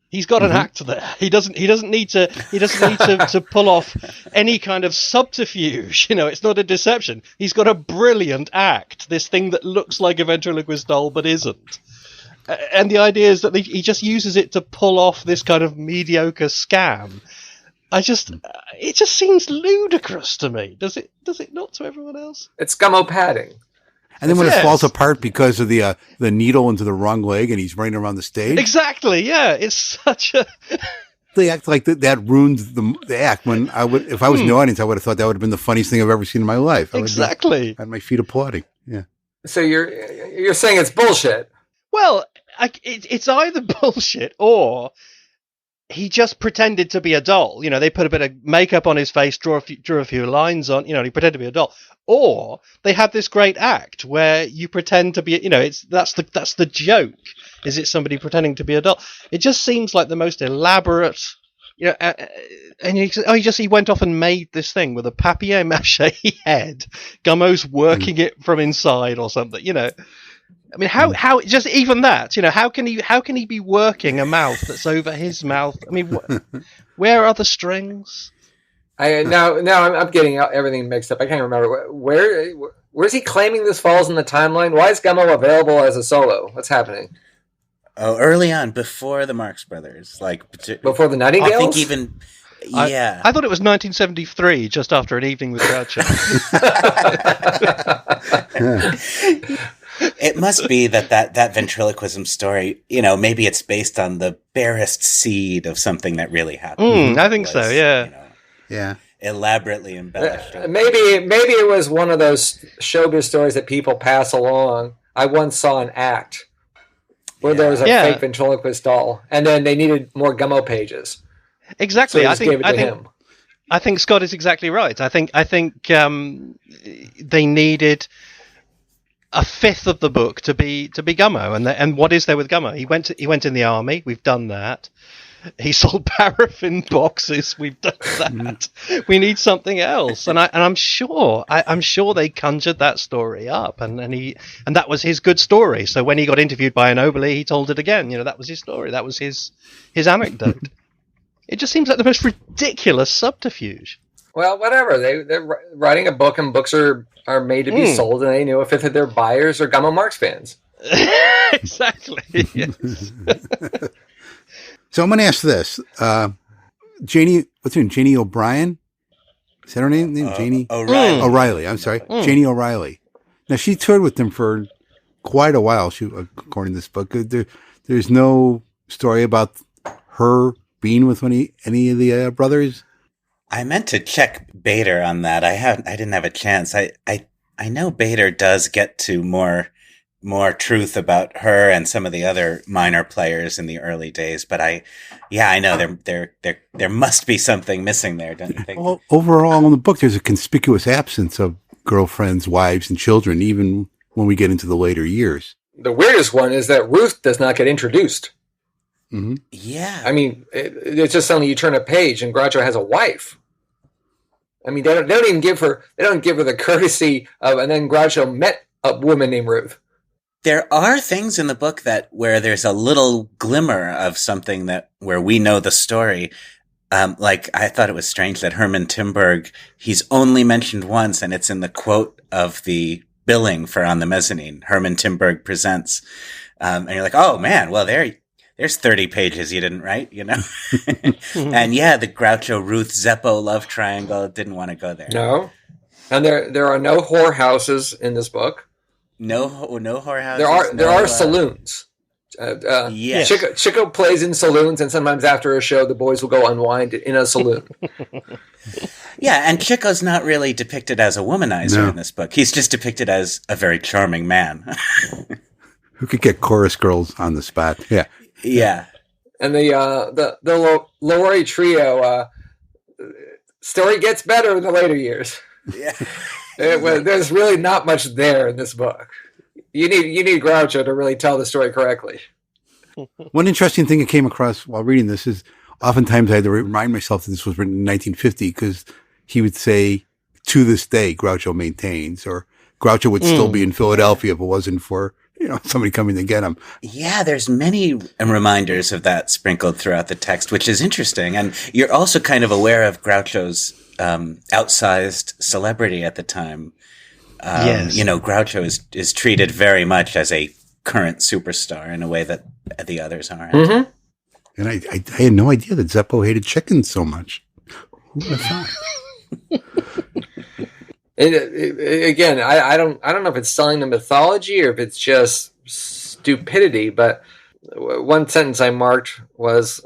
He's got an act there. He doesn't need to pull off any kind of subterfuge. You know, it's not a deception. He's got a brilliant act. This thing that looks like a ventriloquist doll but isn't. And the idea is that he just uses it to pull off this kind of mediocre scam. It just seems ludicrous to me. Does it not to everyone else? It's Gummo padding. And then when it falls apart because of the needle into the wrong leg and he's running around the stage. Exactly, yeah. It's such a... They act like that ruined the act. If I was in the audience, I would have thought that would have been the funniest thing I've ever seen in my life. Exactly. I had my feet applauding. Yeah. So you're saying it's bullshit? Well, it's either bullshit or he just pretended to be a doll. You know, they put a bit of makeup on his face, drew a few lines on, you know, he pretended to be a doll. Or they had this great act where you pretend to be, you know, that's the joke. Is it somebody pretending to be adult? It just seems like the most elaborate. And he went off and made this thing with a papier-mâché head. Gummo's working it from inside or something. I mean, how just even that? How can he be working a mouth that's over his mouth? I mean, where are the strings? Now I'm getting everything mixed up. I can't remember where's he claiming this falls in the timeline. Why is Gummo available as a solo? What's happening? Oh, early on, before the Marx Brothers, before the Nightingales. I think even. Yeah, I thought it was 1973, just after an evening with Groucho. It must be that ventriloquism story, maybe it's based on the barest seed of something that really happened. I think so, yeah. Yeah. Elaborately embellished. Maybe it was one of those showbiz stories that people pass along. I once saw an act where there was a fake ventriloquist doll, and then they needed more Gummo pages. Exactly. So I think Scott is exactly right. I think they needed a fifth of the book to be Gummo, and what is there with Gummo? He went in the army. We've done that. He sold paraffin boxes. We've done that. We need something else, and I'm sure they conjured that story up, and that was his good story. So when he got interviewed by Ennobili, he told it again. That was his story. That was his anecdote. It just seems like the most ridiculous subterfuge. Well, whatever. They're writing a book, and books are made to be sold, and they knew a fifth of their buyers are Gummo Marx fans. Exactly. Yes. So I'm going to ask this. Janie, what's her name? Janie O'Brien? Is that her name? Janie? O'Reilly. O'Reilly, I'm sorry. Janie O'Reilly. Now, she toured with them for quite a while, according to this book. There's no story about her being with any of the brothers? I meant to check Bader on that. I didn't have a chance. I know Bader does get to more truth about her and some of the other minor players in the early days, but I know there must be something missing there, don't you think? Well, overall in the book, there's a conspicuous absence of girlfriends, wives, and children, even when we get into the later years. The weirdest one is that Ruth does not get introduced. Mm-hmm. Yeah. I mean, it's just suddenly you turn a page and Groucho has a wife. I mean, they don't even give her the courtesy of, and then Groucho met a woman named Ruth. There are things in the book where there's a little glimmer of something where we know the story. Like I thought it was strange that Herman Timberg, he's only mentioned once, and it's in the quote of the billing for On the Mezzanine. Herman Timberg presents, and you're like, oh man, well there's 30 pages you didn't write, And the Groucho Ruth Zeppo love triangle, didn't want to go there. No, and there are no whorehouses in this book. No whorehouses. There are saloons. Yes. Chico plays in saloons, and sometimes after a show, the boys will go unwind in a saloon. Yeah, and Chico's not really depicted as a womanizer in this book. He's just depicted as a very charming man. Who could get chorus girls on the spot. Yeah. Yeah. And the Lowry trio story gets better in the later years. Yeah. There's really not much there in this book. You need Groucho to really tell the story correctly. One interesting thing I came across while reading this is oftentimes I had to remind myself that this was written in 1950 because he would say, to this day, Groucho maintains, or Groucho would still be in Philadelphia if it wasn't for somebody coming to get him. Yeah, there's many reminders of that sprinkled throughout the text, which is interesting. And you're also kind of aware of Groucho's outsized celebrity at the time. Yes. Groucho is treated very much as a current superstar in a way that the others aren't. Mm-hmm. And I had no idea that Zeppo hated chickens so much. Who would have thought? Again, I don't know if it's selling the mythology or if it's just stupidity, but one sentence I marked was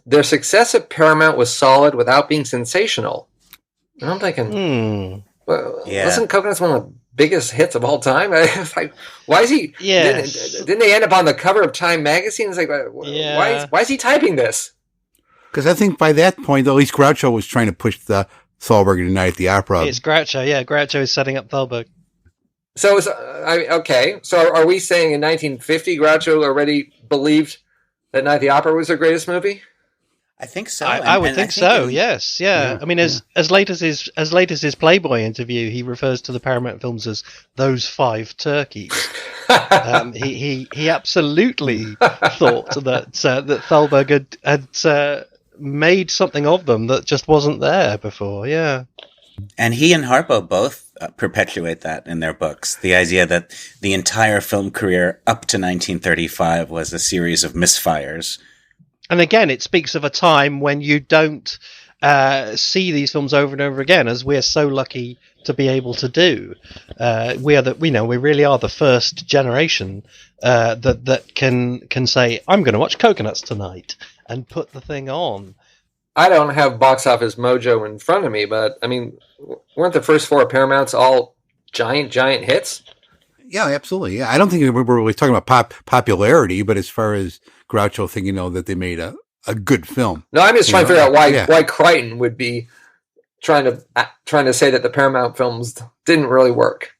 their success at Paramount was solid without being sensational. And I'm thinking, wasn't Coconuts one of the biggest hits of all time? I was like, why is he? Yes. Didn't they end up on the cover of Time magazine? It's like, why is he typing this? Because I think by that point, at least Groucho was trying to push the Thalberg Night at the Opera. It's Groucho, yeah. Groucho is setting up Thalberg. So, okay. So are we saying in 1950 Groucho already believed that Night at the Opera was their greatest movie? I think so. I would think so. Yes, yeah. I mean, as late as his Playboy interview, he refers to the Paramount films as those 5 turkeys. He absolutely thought that Thalberg had made something of them that just wasn't there before. Yeah. And he and Harpo both perpetuate that in their books. The idea that the entire film career up to 1935 was a series of misfires. And again, it speaks of a time when you don't see these films over and over again, as we're so lucky to be able to do. We really are the first generation that can say, "I'm going to watch Coconuts tonight," and put the thing on. I don't have Box Office Mojo in front of me, but I mean, weren't the first 4 Paramounts all giant hits? Yeah, absolutely. Yeah, I don't think we're really talking about popularity, but as far as Groucho thinking, that they made a good film. No, I'm just trying to figure out why Crichton would be trying to say that the Paramount films didn't really work.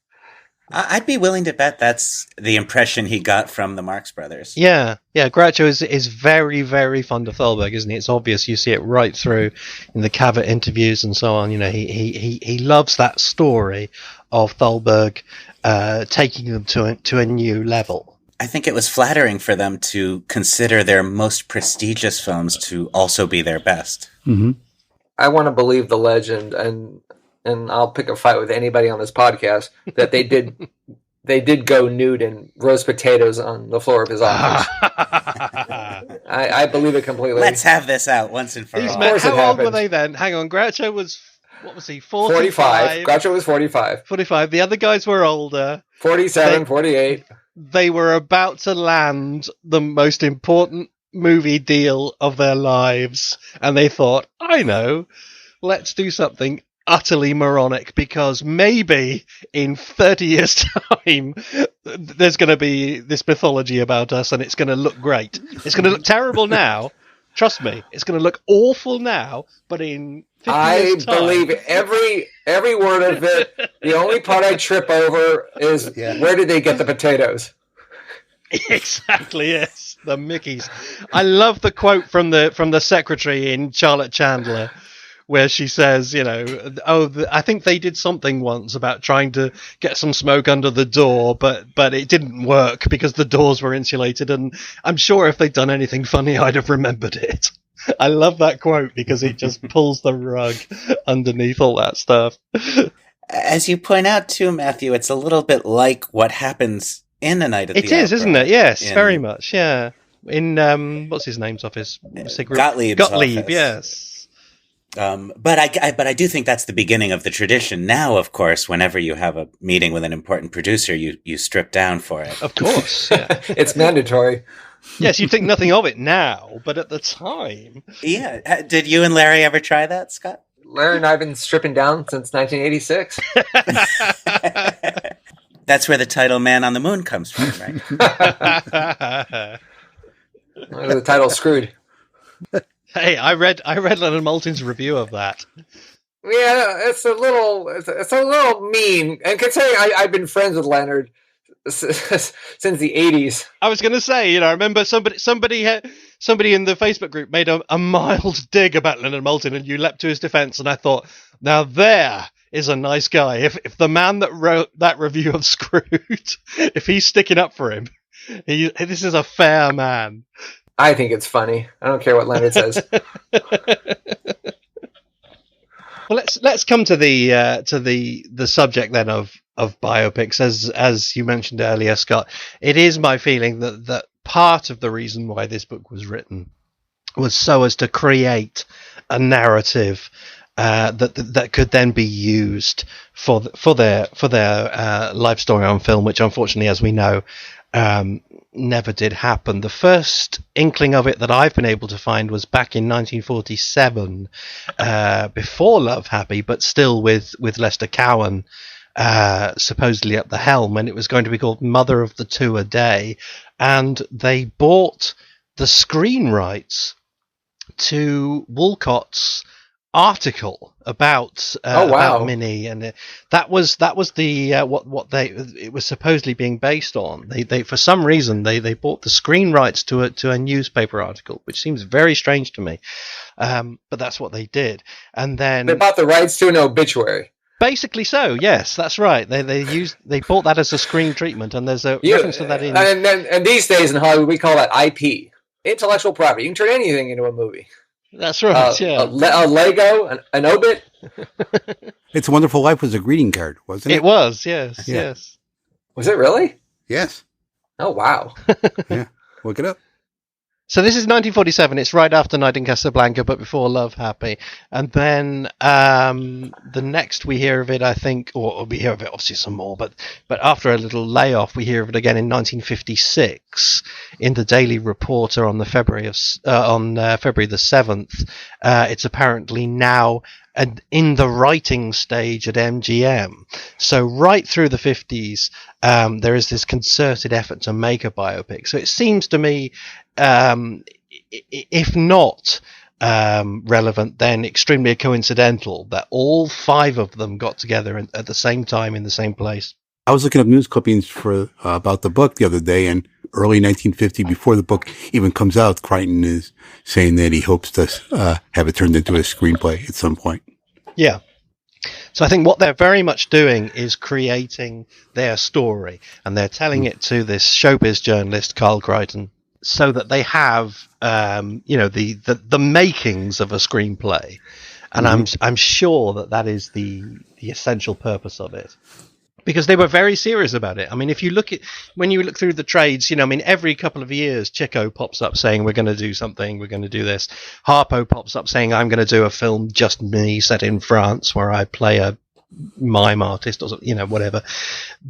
I'd be willing to bet that's the impression he got from the Marx Brothers. Yeah. Groucho is very, very fond of Thalberg, isn't he? It's obvious. You see it right through in the Cavett interviews and so on. He loves that story of Thalberg taking them to a new level. I think it was flattering for them to consider their most prestigious films to also be their best. Mm-hmm. I want to believe the legend, and I'll pick a fight with anybody on this podcast, that they did go nude and roast potatoes on the floor of his office. I believe it completely. Let's have this out once and for all. How old were they then? Hang on, Groucho was, what was he, 45? Groucho was 45. 45. The other guys were older. 47, 48. They were about to land the most important movie deal of their lives, and they thought, I know, let's do something utterly moronic, because maybe in 30 years' time there's going to be this mythology about us, and it's going to look great. It's going to look terrible now. Trust me, it's going to look awful now, but in 50 years' time... believe every word of it. The only part I trip over is where did they get the potatoes? Exactly, yes, the Mickeys. I love the quote from the secretary in Charlotte Chandler, where she says, I think they did something once about trying to get some smoke under the door, but it didn't work because the doors were insulated, and I'm sure if they'd done anything funny, I'd have remembered it. I love that quote because it just pulls the rug underneath all that stuff. As you point out too, Matthew, it's a little bit like what happens in A Night at the Opera. It is, isn't it? Yes, very much, yeah. In, what's his name's office? Gottlieb, office. Yes. But I do think that's the beginning of the tradition. Now, of course, whenever you have a meeting with an important producer, you strip down for it. Of course, yeah. It's mandatory. Yes, you think nothing of it now, but at the time... Yeah. Did you and Larry ever try that, Scott? Larry and I have been stripping down since 1986. That's where the title Man on the Moon comes from, right? The title Screwed. Hey, I read Leonard Maltin's review of that. Yeah, it's a little mean. And considering I've been friends with Leonard since the 80s. I was going to say, I remember somebody in the Facebook group made a mild dig about Leonard Maltin, and you leapt to his defense, and I thought, now there is a nice guy. If the man that wrote that review of Screwed, if he's sticking up for him, this is a fair man. I think it's funny. I don't care what Leonard says. Well, let's come to the subject then of biopics. As you mentioned earlier, Scott, it is my feeling that part of the reason why this book was written was so as to create a narrative that could then be used for their life story on film, which unfortunately, as we know, never did happen. The first inkling of it that I've been able to find was back in 1947, before Love Happy, but still with Lester Cowan supposedly at the helm, and it was going to be called Mother of the Two a Day, and they bought the screen rights to Woolcott's article about Oh, wow. about Minnie, and that was the what it was supposedly being based on. They for some reason they bought the screen rights to a newspaper article, which seems very strange to me, but that's what they did. And then They bought the rights to an obituary. basically, so yes, that's right. They bought that as a screen treatment, and there's a reference to that in. And these days in Hollywood, we call that IP, intellectual property. You can turn anything into a movie. That's right. Yeah, a Lego, an obit. It's a Wonderful Life was a greeting card, wasn't it? it was. Yes, Yeah. yes. Was it really? Yes. Oh, wow. Yeah. Look it up. So this is 1947. It's right after Night in Casablanca, but before Love Happy. And then the next we hear of it, I think, or we hear of it obviously some more, but after a little layoff, we hear of it again in 1956 in the Daily Reporter on February the 7th. It's apparently now in the writing stage at MGM. So right through the 50s, there is this concerted effort to make a biopic. So it seems to me, if not relevant, then extremely coincidental that all 5 of them got together at the same time in the same place. I was looking up news clippings for about the book the other day, and early 1950, before the book even comes out, Crichton is saying that he hopes to have it turned into a screenplay at some point. Yeah. So I think what they're very much doing is creating their story, and they're telling it to this showbiz journalist, Kyle Crichton, so that they have, the makings of a screenplay. And I'm sure that is the essential purpose of it. Because they were very serious about it. I mean, when you look through the trades, every couple of years, Chico pops up saying, we're going to do something, we're going to do this. Harpo pops up saying, I'm going to do a film, just me, set in France, where I play a mime artist or something, whatever.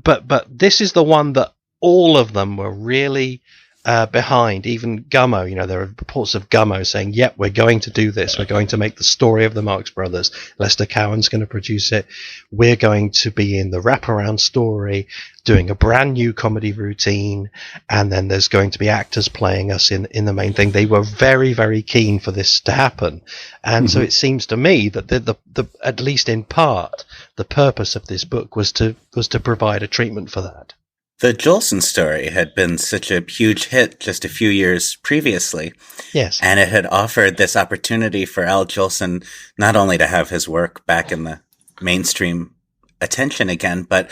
But this is the one that all of them were really behind. Even Gummo, there are reports of Gummo saying, yep, we're going to do this. We're going to make the story of the Marx Brothers. Lester Cowan's going to produce it. We're going to be in the wraparound story, doing a brand new comedy routine, and then there's going to be actors playing us in the main thing. They were very, very keen for this to happen. And so it seems to me that the at least in part, the purpose of this book was to provide a treatment for that. The Jolson story had been such a huge hit just a few years previously. Yes. And it had offered this opportunity for Al Jolson not only to have his work back in the mainstream attention again, but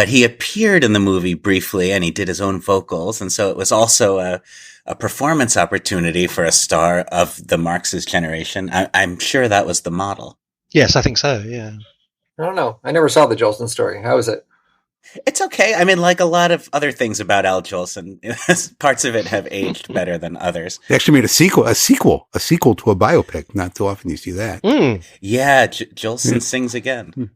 he appeared in the movie briefly and he did his own vocals. And so it was also a performance opportunity for a star of the Marxes generation. I'm sure that was the model. Yes, I think so, yeah. I don't know. I never saw the Jolson story. How is it? It's okay. I mean, like a lot of other things about Al Jolson, parts of it have aged better than others. They actually made a sequel to a biopic. Not too often you see that. Yeah, Jolson sings again.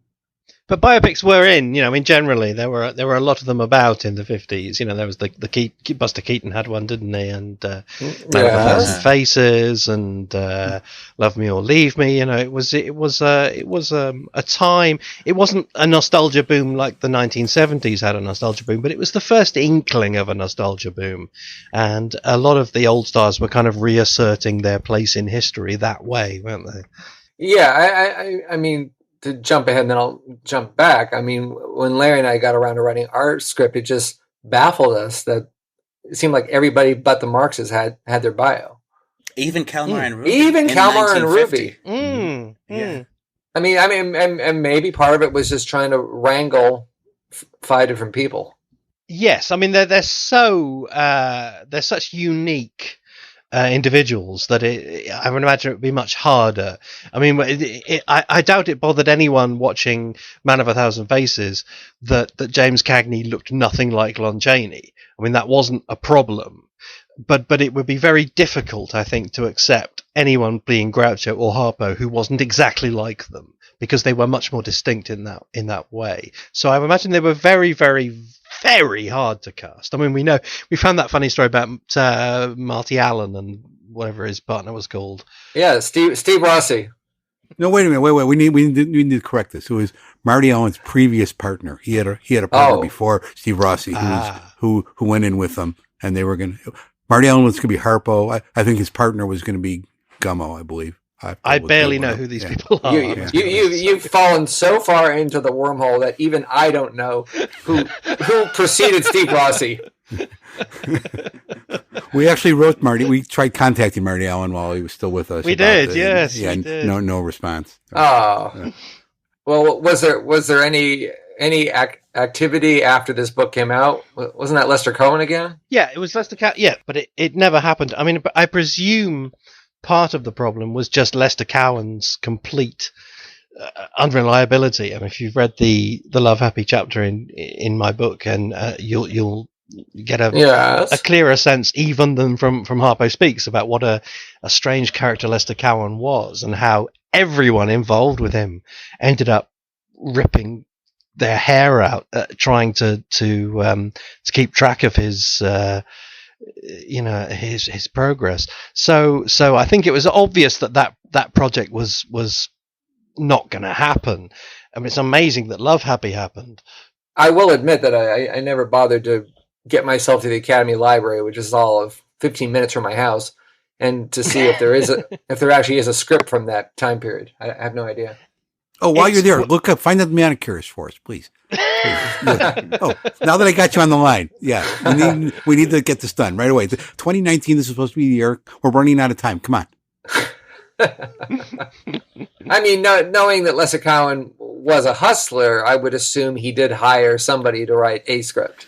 But biopics were generally there were a lot of them about in the 50s. There was the Buster Keaton had one, didn't he? And Man of a Thousand Faces and Love Me or Leave Me. It was a time. It wasn't a nostalgia boom like the 1970s had a nostalgia boom, but it was the first inkling of a nostalgia boom, and a lot of the old stars were kind of reasserting their place in history that way, weren't they? Yeah, I mean, to jump ahead and then I'll jump back. I mean, when Larry and I got around to writing our script, it just baffled us that it seemed like everybody but the Marxes had their bio. Even Kalmar and Ruby. Even Kalmar and Ruby. Yeah. I mean, and maybe part of it was just trying to wrangle 5 different people. Yes, I mean they're such unique individuals that I would imagine it would be much harder. I mean, I doubt it bothered anyone watching Man of a Thousand Faces that James Cagney looked nothing like Lon Chaney. I mean, that wasn't a problem, but it would be very difficult, I think, to accept anyone being Groucho or Harpo who wasn't exactly like them, because they were much more distinct in that way. So I imagine they were very, very, very hard to cast. I mean, we found that funny story about Marty Allen and whatever his partner was called. Yeah, Steve Rossi. No, wait a minute. Wait. We need to correct this. It was Marty Allen's previous partner. He had a partner before Steve Rossi, who went in with them, and they were going to. Marty Allen was going to be Harpo. I think his partner was going to be Gummo, I believe. I barely know who these people are. You've fallen so far into the wormhole that even I don't know who preceded Steve Rossi. We actually wrote Marty. We tried contacting Marty Allen while he was still with us. We did. We did. No response. Oh, Yeah. Well, was there any activity after this book came out? Wasn't that Lester Cohen again? Yeah, it was Lester Cohen. Yeah, but it never happened. I mean, I presume part of the problem was just Lester Cowan's complete unreliability. I mean, if you've read the Love Happy chapter in my book, and you'll get a clearer sense even than from Harpo Speaks about what a strange character Lester Cowan was, and how everyone involved with him ended up ripping their hair out trying to keep track of his his progress. So I think it was obvious that project was not going to happen. I mean, it's amazing that Love Happy happened. I will admit that I never bothered to get myself to the Academy Library, which is all of 15 minutes from my house, and to see if there actually is a script from that time period. I have no idea. Oh, while you're there, look up, find out the manicurist for us, please. Oh, now that I got you on the line, we need to get this done right away. 2019, this is supposed to be the year. We're running out of time. Come on. I mean, knowing that Lester Cowan was a hustler, I would assume he did hire somebody to write a script.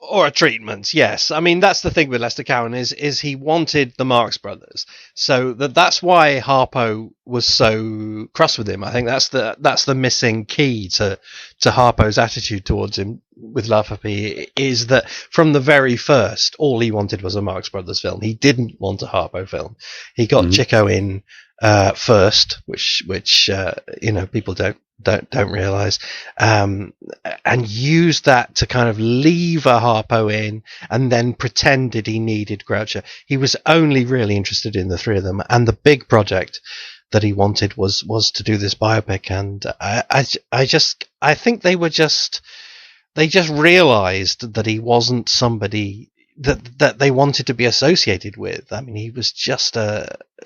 Or a treatment, yes. I mean, that's the thing with Lester Cowan is he wanted the Marx Brothers, so that's why Harpo was so cross with him. I think that's the missing key to Harpo's attitude towards him with Love Happy, is that from the very first, all he wanted was a Marx Brothers film. He didn't want a Harpo film. He got Chico in first, which people don't realize, and used that to kind of leave a Harpo in, and then pretended he needed Groucho. He was only really interested in the three of them, and the big project that he wanted was to do this biopic. And I think they just realized that he wasn't somebody that they wanted to be associated with. I mean, he was just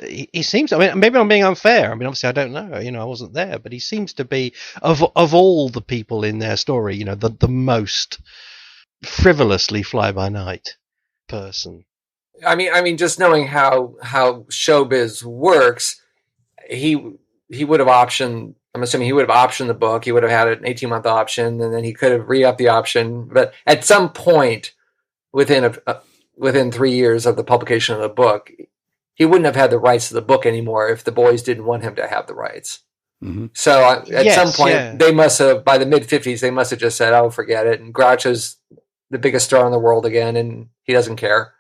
he seems, I mean, maybe I'm being unfair. I mean, obviously I don't know, I wasn't there, but he seems to be, of all the people in their story, the most frivolously fly-by-night person. I mean, just knowing how showbiz works, he would have optioned, I'm assuming he would have optioned the book. He would have had an 18-month option, and then he could have re-upped the option. But at some point, within 3 years of the publication of the book, he wouldn't have had the rights to the book anymore if the boys didn't want him to have the rights. Mm-hmm. So at some point, they must have, by the mid-50s, they must have just said, oh, forget it. And Groucho's the biggest star in the world again, and he doesn't care.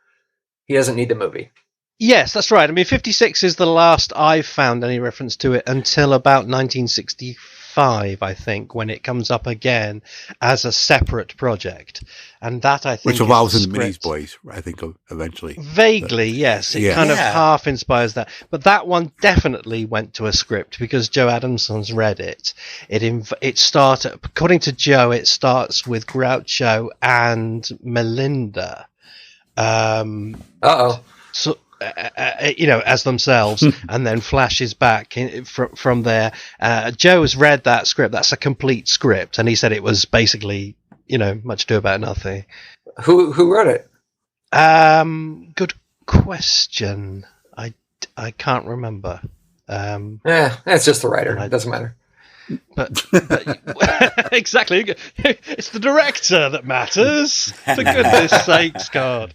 He doesn't need the movie. Yes, that's right. I mean, 56 is the last I've found any reference to it until about 1965, I think, when it comes up again as a separate project. And that, I think, which evolves in the Minis Boys, I think, eventually. Vaguely, yes. It kind of half inspires that. But that one definitely went to a script because Joe Adamson's read it. It started, according to Joe, it starts with Groucho and Melinda. So, as themselves, and then flashes back from there. Joe has read that script. That's a complete script, and he said it was basically, much ado about nothing. Who wrote it? Good question. I can't remember. It's just the writer. It doesn't matter. But exactly, it's the director that matters. For goodness sakes, God!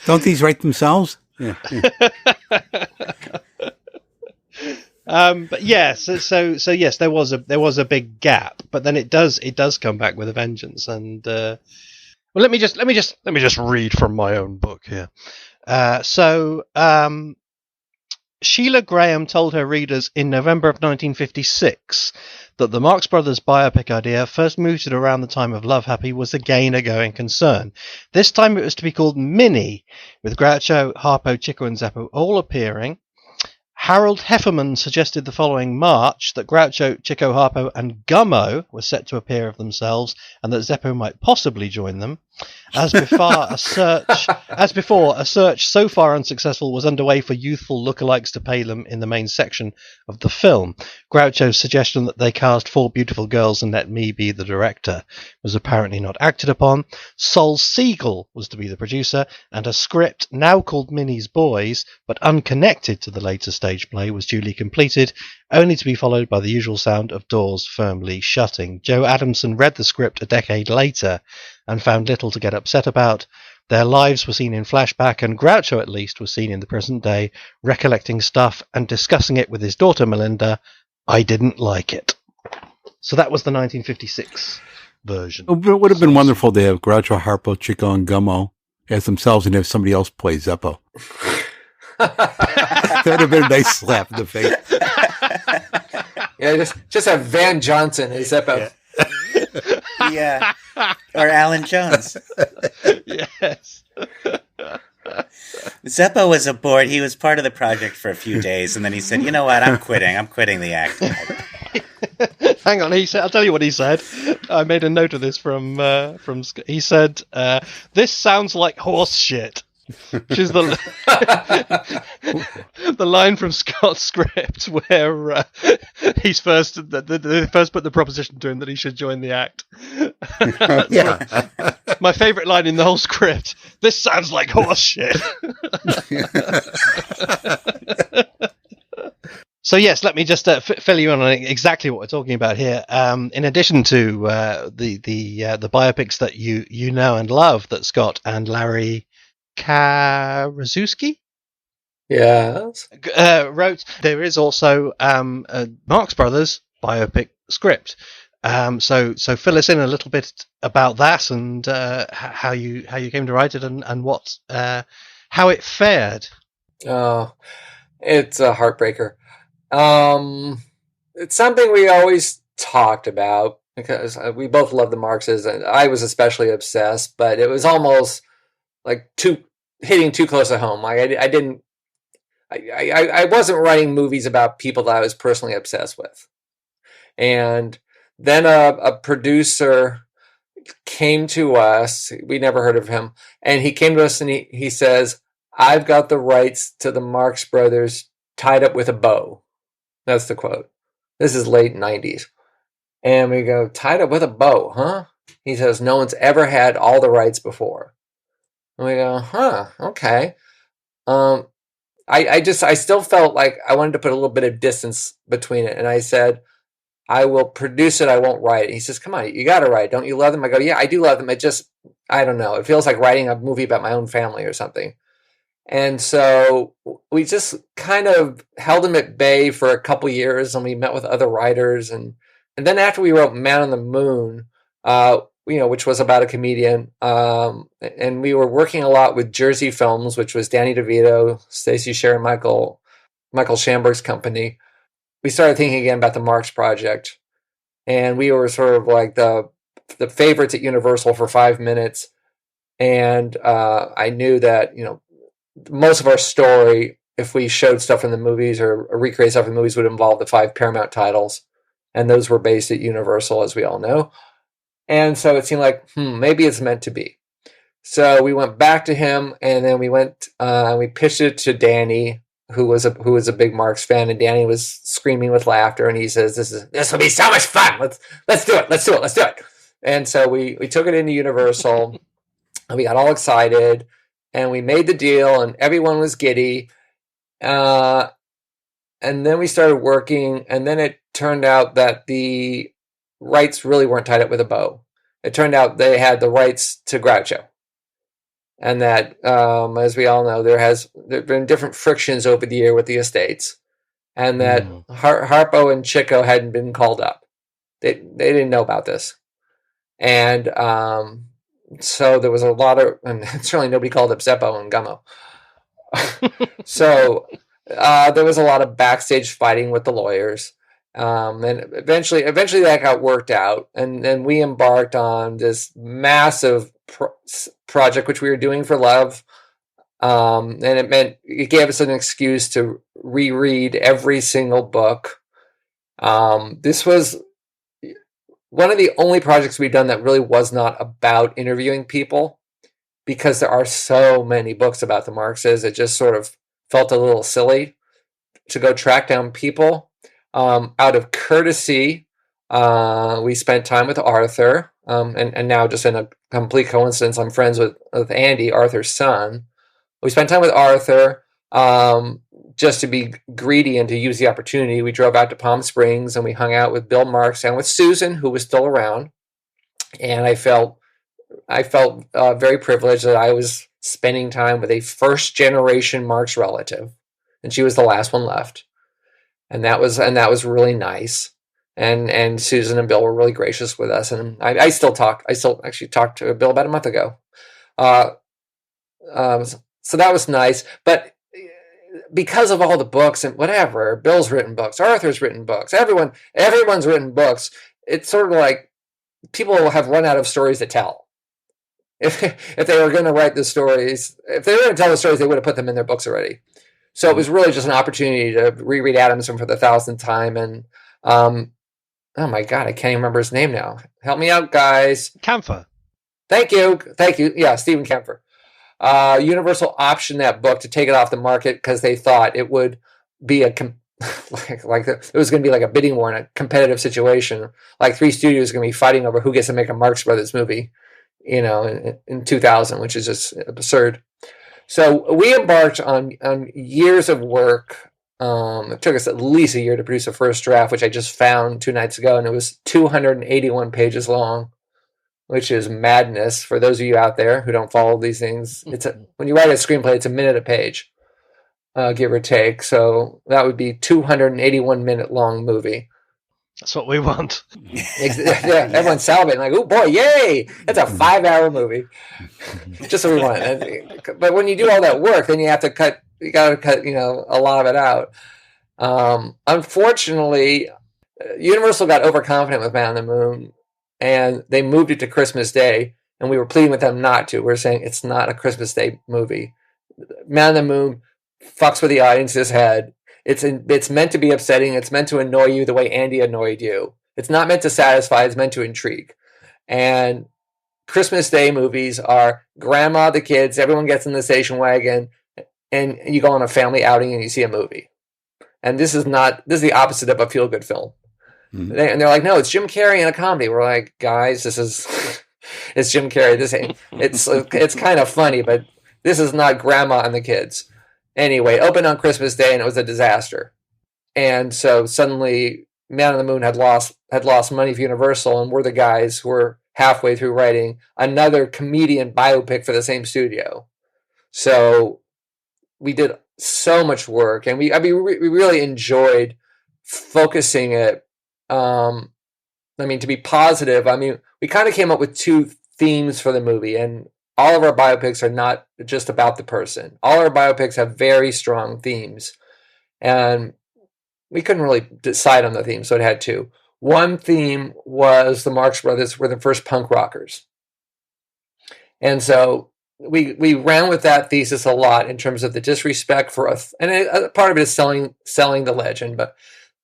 Don't these write themselves? Yeah. But yes, so yes, there was a big gap, but then it does come back with a vengeance. And well, let me just read from my own book here. Sheila Graham told her readers in November of 1956 that the Marx Brothers biopic idea, first mooted around the time of Love Happy, was again a going concern. This time it was to be called Mini, with Groucho, Harpo, Chico and Zeppo all appearing. Harold Hefferman suggested the following March that Groucho, Chico, Harpo and Gummo were set to appear of themselves, and that Zeppo might possibly join them. As before, a search so far unsuccessful was underway for youthful lookalikes to pay them in the main section of the film. Groucho's suggestion that they cast 4 beautiful girls and let me be the director was apparently not acted upon. Sol Siegel was to be the producer, and a script now called Minnie's Boys, but unconnected to the later stage play, was duly completed, only to be followed by the usual sound of doors firmly shutting. Joe Adamson read the script a decade later and found little to get upset about. Their lives were seen in flashback, and Groucho, at least, was seen in the present day, recollecting stuff and discussing it with his daughter Melinda. I didn't like it. So that was the 1956 version. It would have been wonderful to have Groucho, Harpo, Chico, and Gummo as themselves and have somebody else play Zeppo. That would have been a nice slap in the face. Yeah, just have Van Johnson as Zeppo. Yeah. Or Alan Jones. Yes. Zeppo was aboard. He was part of the project for a few days, and then he said, "You know what? I'm quitting. I'm quitting the act." Hang on, he said. I'll tell you what he said. I made a note of this from. He said, "This sounds like horse shit." Which is the line from Scott's script where he's first they first put the proposition to him that he should join the act. Yeah. My favourite line in the whole script. This sounds like horse shit. So yes, let me just fill you in on exactly what we're talking about here. In addition to the biopics that you know and love that Scott and Larry Karaszewski wrote, there is also a Marx Brothers biopic script. So fill us in a little bit about that and how you came to write it and what how it fared. Oh, it's a heartbreaker. It's something we always talked about because we both love the Marxes, and I was especially obsessed. But it was almost like hitting too close to home. Like I wasn't writing movies about people that I was personally obsessed with. And then a producer came to us. We never heard of him. And he came to us and he says, "I've got the rights to the Marx Brothers tied up with a bow." That's the quote. This is late 90s. And we go, "Tied up with a bow, huh?" He says, "No one's ever had all the rights before." And we go, "Huh, okay." I still felt like I wanted to put a little bit of distance between it. And I said, "I will produce it. I won't write it." He says, "Come on, you got to write. Don't you love them?" I go, "Yeah, I do love them. I don't know. It feels like writing a movie about my own family or something." And so we just kind of held him at bay for a couple years, and we met with other writers. And then after we wrote Man on the Moon, which was about a comedian, and we were working a lot with Jersey Films, which was Danny DeVito, Stacey Sher, Michael Schamberg's company. We started thinking again about the Marx Project, and we were sort of like the favorites at Universal for 5 minutes. And I knew that most of our story, if we showed stuff in the movies or recreate stuff in the movies, would involve the 5 Paramount titles, and those were based at Universal, as we all know. And so it seemed like, maybe it's meant to be. So we went back to him, and then we went and we pitched it to Danny, who was a big Marx fan, and Danny was screaming with laughter, and he says, "This will be so much fun. Let's do it." And so we took it into Universal, and we got all excited, and we made the deal, and everyone was giddy. And then we started working, and then it turned out that the rights really weren't tied up with a bow. It turned out they had the rights to Groucho. And that, as we all know, there have been different frictions over the year with the estates. And that Harpo and Chico hadn't been called up. They didn't know about this. And so there was a lot of, and certainly nobody called up Zeppo and Gummo. So there was a lot of backstage fighting with the lawyers. And eventually that got worked out. And then we embarked on this massive project, which we were doing for love. And it gave us an excuse to reread every single book. This was one of the only projects we've done that really was not about interviewing people. because there are so many books about the Marxes, it just sort of felt a little silly to go track down people. Out of courtesy, we spent time with Arthur, and now just in a complete coincidence, I'm friends with Andy, Arthur's son. We spent time with Arthur just to be greedy and to use the opportunity. We drove out to Palm Springs and we hung out with Bill Marx and with Susan, who was still around. And I felt very privileged that I was spending time with a first generation Marx relative, and she was the last one left. And that was really nice. And Susan and Bill were really gracious with us. And I still actually talked to Bill about a month ago. So that was nice. But because of all the books and whatever, Bill's written books, Arthur's written books, everyone's written books, it's sort of like people have run out of stories to tell. If they were going to write the stories, if they were going to tell the stories, they would have put them in their books already. So it was really just an opportunity to reread Adamson for the 1,000th time. And oh my God, I can't even remember his name now. Help me out, guys. Camphor. Thank you. Yeah, Stephen Camphor. Universal optioned that book to take it off the market because they thought it would be it was going to be like a bidding war in a competitive situation. Like 3 studios are going to be fighting over who gets to make a Marx Brothers movie, in 2000, which is just absurd. So we embarked on years of work. It took us at least a year to produce a first draft, which I just found 2 nights ago, and it was 281 pages long, which is madness for those of you out there who don't follow these things. When you write a screenplay, it's a minute a page, give or take. So that would be 281-minute long movie. That's what we want. Yeah, everyone's salivating like, oh boy, yay! That's a 5-hour movie. Just what we want. But when you do all that work, then you got to cut, a lot of it out. Unfortunately, Universal got overconfident with Man on the Moon, and they moved it to Christmas Day, and we were pleading with them not to. We were saying it's not a Christmas Day movie. Man on the Moon fucks with the audience's head. It's meant to be upsetting. It's meant to annoy you the way Andy annoyed you. It's not meant to satisfy. It's meant to intrigue. And Christmas Day movies are grandma, the kids, everyone gets in the station wagon, and you go on a family outing and you see a movie. And this is the opposite of a feel-good film. Mm-hmm. And they're like, no, it's Jim Carrey in a comedy. We're like, guys, it's Jim Carrey. It's kind of funny, but this is not grandma and the kids. Anyway, opened on Christmas Day, and it was a disaster. And so suddenly, Man on the Moon had lost money for Universal, and we're the guys who were halfway through writing another comedian biopic for the same studio. So we did so much work, and we really enjoyed focusing it. To be positive, we kind of came up with 2 themes for the movie, and all of our biopics are not just about the person. All our biopics have very strong themes. And we couldn't really decide on the theme, so it had 2. One theme was the Marx Brothers were the first punk rockers. And so we ran with that thesis a lot in terms of the disrespect for part of it is selling the legend, but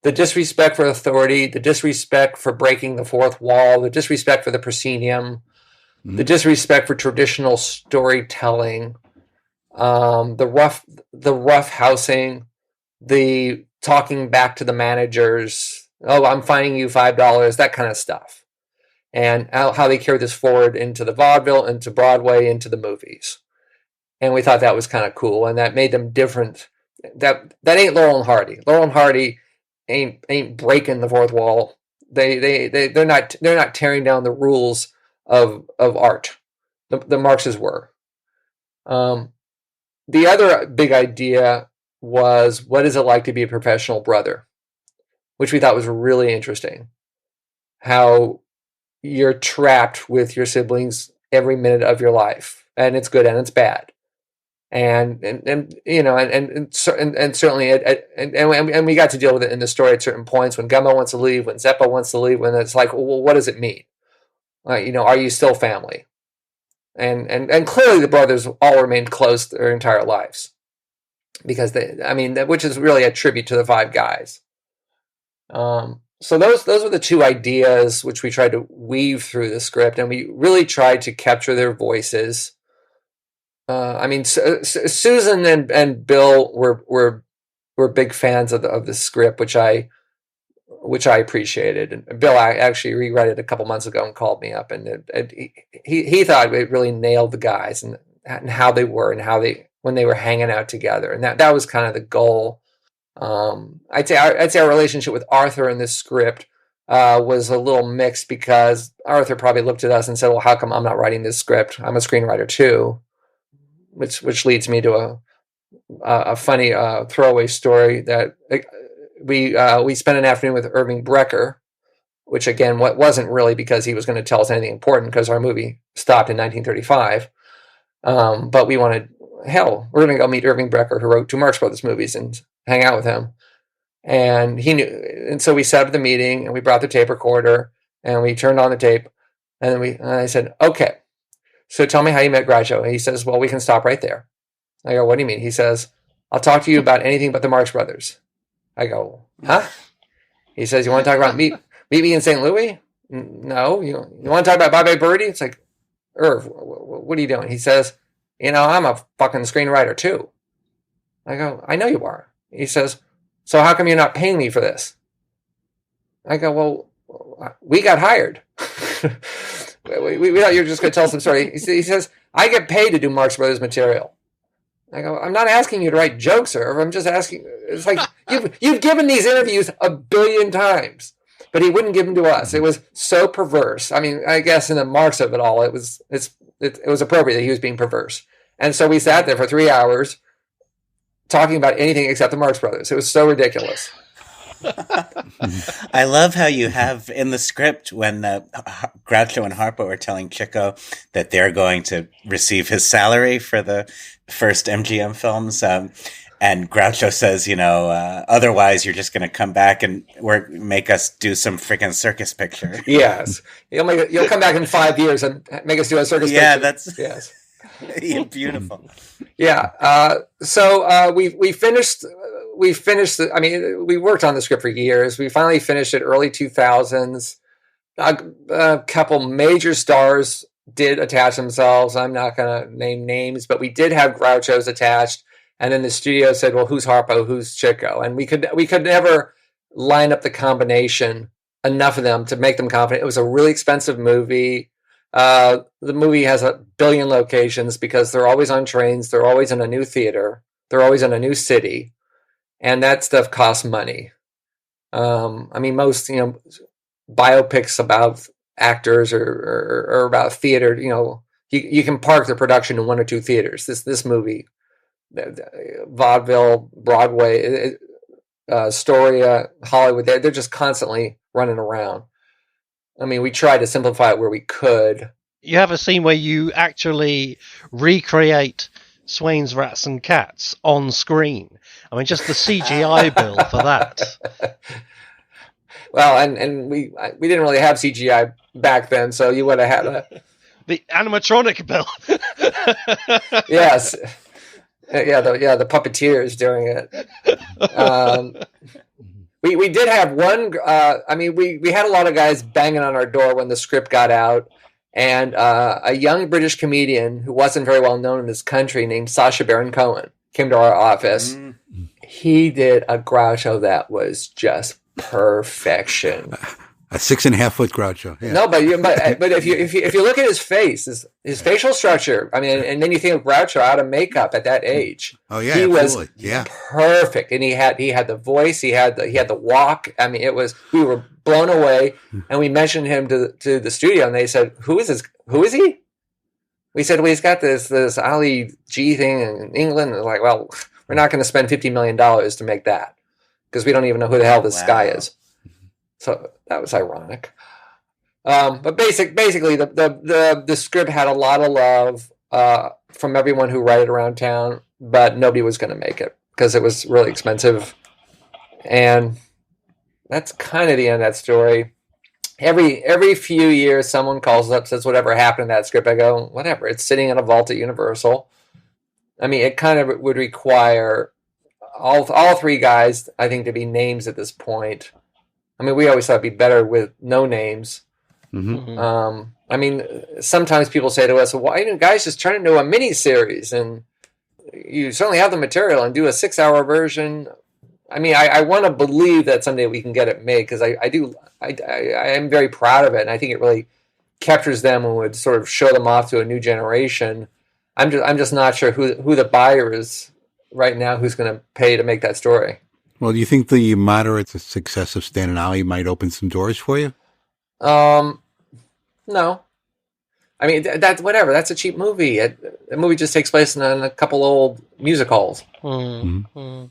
the disrespect for authority, the disrespect for breaking the fourth wall, the disrespect for the proscenium, the disrespect for traditional storytelling, the rough housing, the talking back to the managers, oh, I'm fining you $5, that kind of stuff. And how they carried this forward into the vaudeville, into Broadway, into the movies. And we thought that was kind of cool, and that made them different. That ain't Laurel and Hardy. Laurel and Hardy ain't breaking the fourth wall. They're not tearing down the rules of art. The Marxes were. The other big idea was, what is it like to be a professional brother? Which we thought was really interesting. How you're trapped with your siblings every minute of your life, and it's good and it's bad. And certainly and we got to deal with it in the story at certain points when Gummo wants to leave, when Zeppo wants to leave, when it's like, well, what does it mean? Are you still family? And clearly the brothers all remained close their entire lives, because which is really a tribute to the 5 guys. So those were the 2 ideas which we tried to weave through the script, and we really tried to capture their voices. I mean, Susan and Bill were big fans of the script, which I appreciated. And Bill actually reread it a couple months ago and called me up, and he thought it really nailed the guys and how they were and when they were hanging out together, and that was kind of the goal. I'd say our relationship with Arthur in this script was a little mixed, because Arthur probably looked at us and said, "Well, how come I'm not writing this script? I'm a screenwriter too," which leads me to a funny throwaway story that we spent an afternoon with Irving Brecker, which again wasn't really because he was going to tell us anything important, because our movie stopped in 1935. But we wanted, hell, we're going to go meet Irving Brecker, who wrote 2 Marx Brothers movies, and hang out with him. And he knew, and so we set up the meeting, and we brought the tape recorder, and we turned on the tape, and then I said, "Okay, so tell me how you met Groucho." And he says, "Well, we can stop right there." I go, "What do you mean?" He says, "I'll talk to you about anything but the Marx Brothers." I go, "Huh?" He says, "You want to talk about meet me in St. Louis?" "No." You want to talk about Bobby Birdie?" It's like, "Irv, what are you doing?" He says, "I'm a fucking screenwriter too." I go, "I know you are." He says, "So how come you're not paying me for this?" I go, "Well, we got hired." we thought you were just going to tell some story. He says, "I get paid to do Marx Brothers material." I go, "I'm not asking you to write jokes, Irv. I'm just asking." It's like, you've given these interviews 1 billion times, but he wouldn't give them to us. It was so perverse. I mean, I guess in the marks of it all, it was appropriate that he was being perverse. And so we sat there for 3 hours talking about anything except the Marx Brothers. It was so ridiculous. I love how you have in the script when Groucho and Harpo are telling Chico that they're going to receive his salary for the first MGM films. And Groucho says, otherwise you're just going to come back and make us do some freaking circus picture. Yes. You'll come back in 5 years and make us do a circus picture. Yeah, yes. Yeah, beautiful. Yeah. So we finished. We worked on the script for years. We finally finished it early 2000s. A couple major stars did attach themselves. I'm not going to name names, but we did have Groucho's attached. And then the studio said, "Well, who's Harpo? Who's Chico?" And we could never line up the combination enough of them to make them confident. It was a really expensive movie. The movie has 1 billion locations because they're always on trains. They're always in a new theater. They're always in a new city. And that stuff costs money. Most, biopics about actors or about theater, you can park the production in 1 or 2 theaters. This movie, vaudeville, Broadway, Astoria, Hollywood, they're just constantly running around. We tried to simplify it where we could. You have a scene where you actually recreate Swain's Rats and Cats on screen. Just the CGI bill for that. Well, and we didn't really have CGI back then, so you would have had the animatronic bill. Yes. The puppeteers doing it. We did have one. We had a lot of guys banging on our door when the script got out, and a young British comedian who wasn't very well known in this country named Sacha Baron Cohen came to our office. He did a Groucho that was just perfection. A 6.5 foot Groucho. Yeah. No, but if you look at his face, his facial structure, and then you think of Groucho out of makeup at that age. Oh yeah, he absolutely. was perfect, and he had the voice, he had the walk. We were blown away, and we mentioned him to the studio, and they said, "Who is this? Who is he?" We said, "Well, he's got this Ali G thing in England." And like, well, we're not going to spend $50 million to make that because we don't even know who the hell this guy is. So that was ironic. But basically, the script had a lot of love from everyone who read it around town, but nobody was going to make it because it was really expensive. And that's kind of the end of that story. Every few years, someone calls up, says, "Whatever happened to that script?" I go, "Whatever. It's sitting in a vault at Universal." It kind of would require all 3 guys, I think, to be names at this point. We always thought it'd be better with no names. Mm-hmm. I mean, sometimes people say to us, "Why don't guys just turn it into a mini series?" And you certainly have the material and do a 6-hour version. I mean, I want to believe that someday we can get it made, because I am very proud of it, and I think it really captures them and would sort of show them off to a new generation. I'm just not sure who the buyer is right now, who's going to pay to make that story. Well, do you think the moderate success of Stan and Ollie might open some doors for you? No. I mean, that's whatever. That's a cheap movie. The movie just takes place in a couple old music halls. Mm-hmm.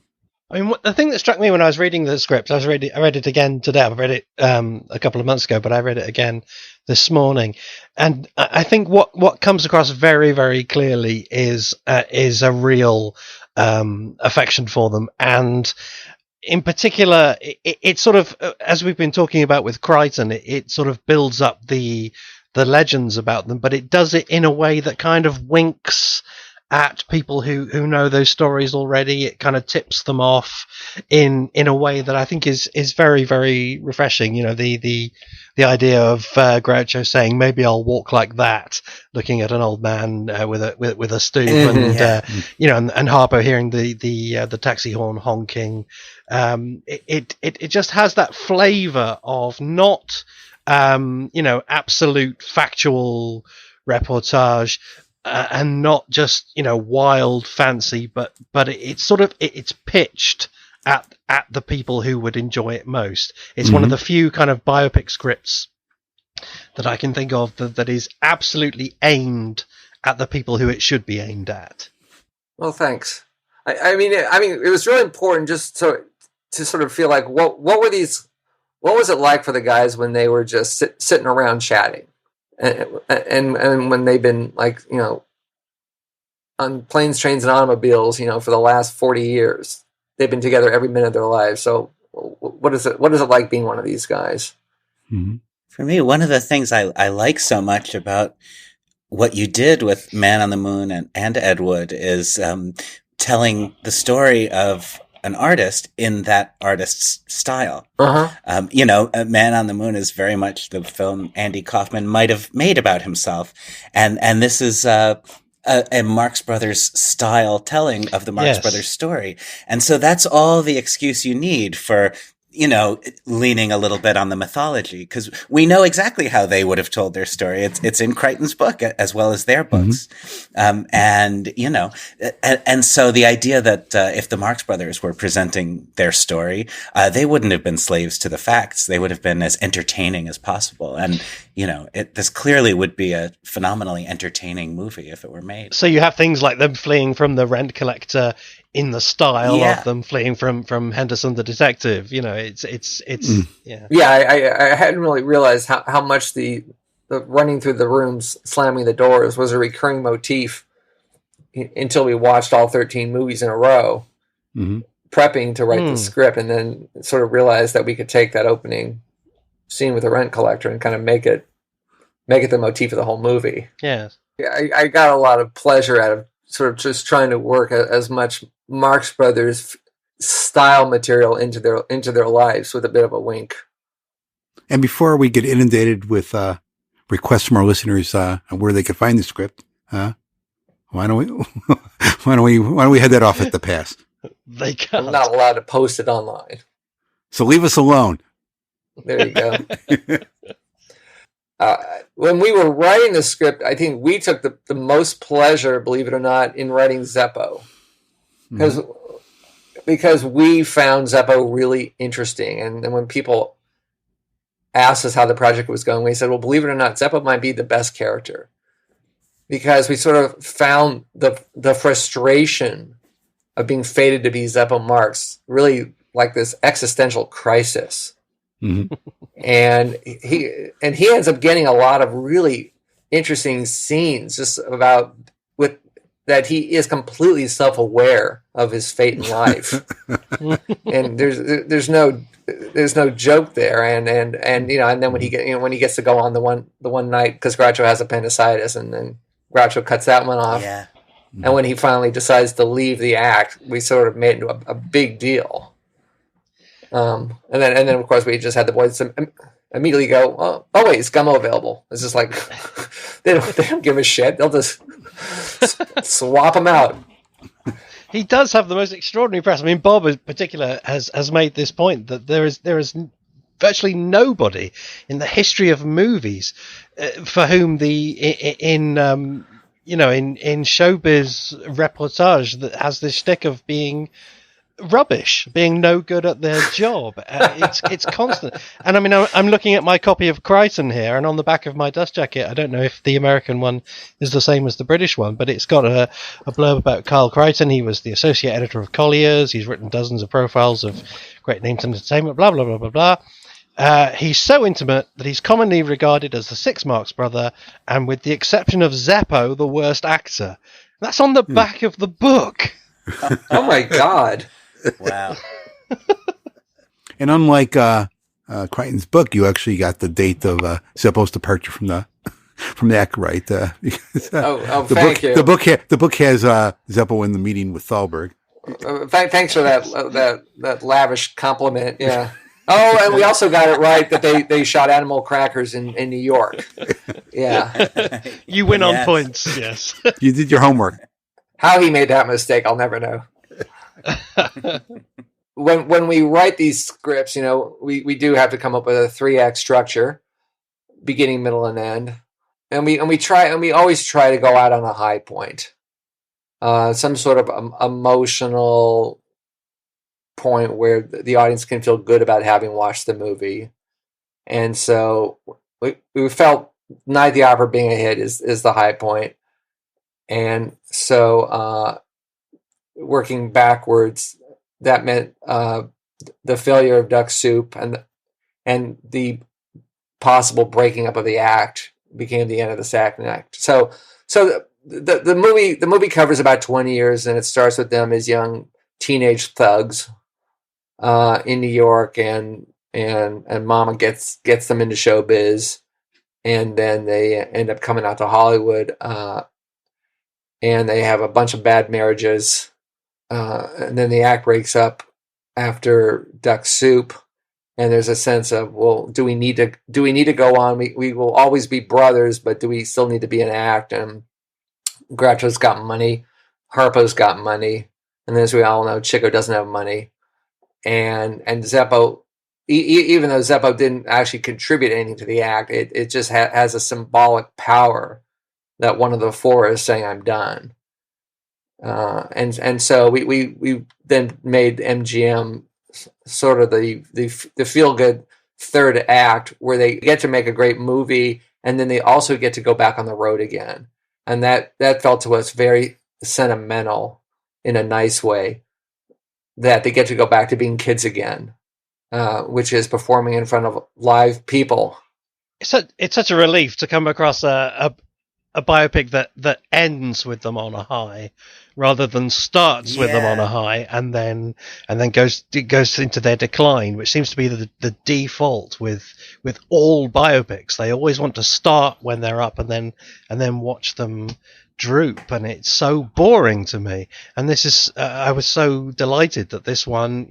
I mean, the thing that struck me when I was reading the script, I read it again today. I read it a couple of months ago, but I read it again this morning, and I think what comes across very, very clearly is a real affection for them, and in particular, it sort of, as we've been talking about with Crichton, it sort of builds up the legends about them, but it does it in a way that kind of winks at people who know those stories already. It kind of tips them off in a way that I think is very, very refreshing. You know, the idea of Groucho saying, "Maybe I'll walk like that," looking at an old man with a stoop, and you know, and Harpo hearing the taxi horn honking. It just has that flavour of not you know, absolute factual reportage. And not just, you know, wild fancy, but it's sort of it's pitched at the people who would enjoy it most. It's one of the few kind of biopic scripts that I can think of that is absolutely aimed at the people who it should be aimed at. Well, thanks. I mean, it was really important just to sort of feel like what was it like for the guys when they were just sitting around chatting. And when they've been, like, you know, on planes, trains, and automobiles, you know, for the last 40 years, they've been together every minute of their lives. So what is it like being one of these guys? Mm-hmm. For me, one of the things I like so much about what you did with Man on the Moon and Ed Wood is telling the story of an artist in that artist's style. You know, Man on the Moon is very much the film Andy Kaufman might have made about himself. And this is a Marx Brothers style telling of the Marx Brothers story. And so that's all the excuse you need for, you know, leaning a little bit on the mythology, because we know exactly how they would have told their story. It's in Crichton's book as well as their books. And, you know, and so the idea that if the Marx Brothers were presenting their story, they wouldn't have been slaves to the facts. They would have been as entertaining as possible. And, you know, this clearly would be a phenomenally entertaining movie if it were made. So you have things like them fleeing from the rent collector in the style of them fleeing from Henderson the detective. You know, it's I hadn't really realized how much the running through the rooms, slamming the doors was a recurring motif until we watched all 13 movies in a row, prepping to write the script, and then sort of realized that we could take that opening scene with the rent collector and kind of make it the motif of the whole movie. Yes. I got a lot of pleasure out of sort of just trying to work as much Marx Brothers style material into their lives with a bit of a wink. And before we get inundated with requests from our listeners where they could find the script, why don't we head that off at the pass? They can't. I'm not allowed to post it online. So leave us alone. There you go. When we were writing the script, I think we took the most pleasure, believe it or not, in writing Zeppo. Because we found Zeppo really interesting. And when people asked us how the project was going, we said, well, believe it or not, Zeppo might be the best character. Because we sort of found the frustration of being fated to be Zeppo Marx really like this existential crisis. And he ends up getting a lot of really interesting scenes just about with that he is completely self-aware of his fate in life. And there's no joke there, and you know, and then when he gets to go on the one night, because Groucho has appendicitis, and then Groucho cuts that one off. And when he finally decides to leave the act, we sort of made it into a big deal. And then of course we just had the boys. immediately go, oh wait, is Gummo available? It's just like they don't give a shit. They'll just swap them out. He does have the most extraordinary press. I mean, Bob in particular has made this point that there is virtually nobody in the history of movies for whom in showbiz reportage that has this shtick of being rubbish, being no good at their job. It's constant. And I mean, I'm looking at my copy of Crichton here, and on the back of my dust jacket, I don't know if the American one is the same as the British one, but it's got a blurb about Kyle Crichton. He was the associate editor of Collier's. He's written dozens of profiles of great names in entertainment, blah, blah, blah, blah, blah. He's so intimate that he's commonly regarded as the sixth Marx brother, and with the exception of Zeppo, the worst actor. That's on the back of the book. Oh my God. Wow. And unlike Crichton's book, you actually got the date of Zeppo's departure from the act right. Because, thank you. The book has Zeppo in the meeting with Thalberg. Thanks for that lavish compliment. Yeah. Oh, and we also got it right that they shot animal crackers in New York. Yeah. You win on points. Yes. You did your homework. How he made that mistake, I'll never know. When we write these scripts, we do have to come up with a 3-act structure, beginning, middle, and end, and we always try to go out on a high point, some sort of emotional point where the audience can feel good about having watched the movie, and so we felt Night at the Opera being a hit is the high point, and so. Working backwards, that meant the failure of Duck Soup and the possible breaking up of the act became the end of the second act. So the movie covers about 20 years, and it starts with them as young teenage thugs in New York, and Mama gets them into showbiz, and then they end up coming out to Hollywood, and they have a bunch of bad marriages. And then the act breaks up after Duck Soup, and there's a sense of, well, do we need to go on? We will always be brothers, but do we still need to be an act? And Groucho's got money, Harpo's got money, and as we all know, Chico doesn't have money, and Zeppo, even though Zeppo didn't actually contribute anything to the act, it just has a symbolic power that one of the four is saying, "I'm done." And so we then made MGM sort of the feel good third act where they get to make a great movie, and then they also get to go back on the road again, and that felt to us very sentimental in a nice way, that they get to go back to being kids again, which is performing in front of live people. It's such a relief to come across a biopic that ends with them on a high, rather than starts with them on a high and then goes into their decline, which seems to be the default with all biopics. They always want to start when they're up and then watch them droop, and it's so boring to me. And this is I was so delighted that this one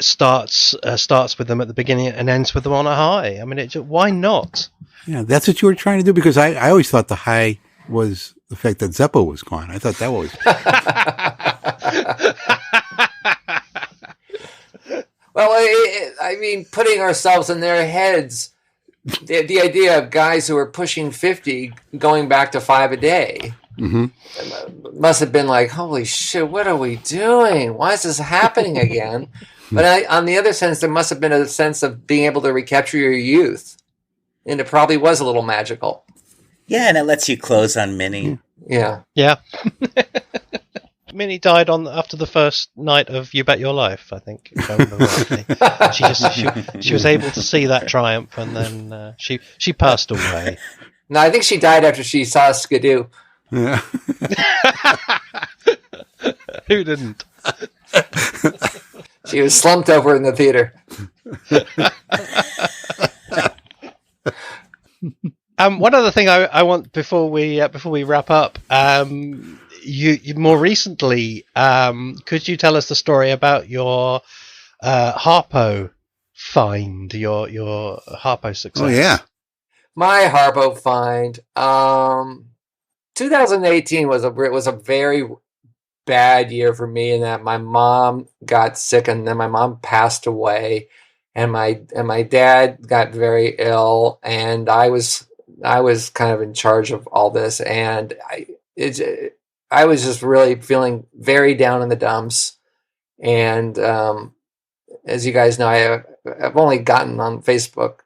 starts with them at the beginning and ends with them on a high. I mean, why not? Yeah, that's what you were trying to do, because I always thought the high was the fact that Zeppo was gone. I thought that was. Well, I mean, putting ourselves in their heads, the idea of guys who are pushing 50 going back to 5 a day must have been like, holy shit, what are we doing? Why is this happening again? But on the other sense, there must have been a sense of being able to recapture your youth. And it probably was a little magical. Yeah, and it lets you close on Minnie. Yeah. Minnie died after the first night of You Bet Your Life, I think, if I remember rightly. She was able to see that triumph, and then she passed away. No, I think she died after she saw Skidoo. Yeah. Who didn't? She was slumped over in the theater. One other thing I want before we wrap up, you more recently, could you tell us the story about your Harpo find, your Harpo success? Oh yeah. My Harpo find. 2018 was a very bad year for me in that my mom got sick and then my mom passed away, and my dad got very ill, and I was kind of in charge of all this, and I was just really feeling very down in the dumps. And as you guys know, I've only gotten on Facebook,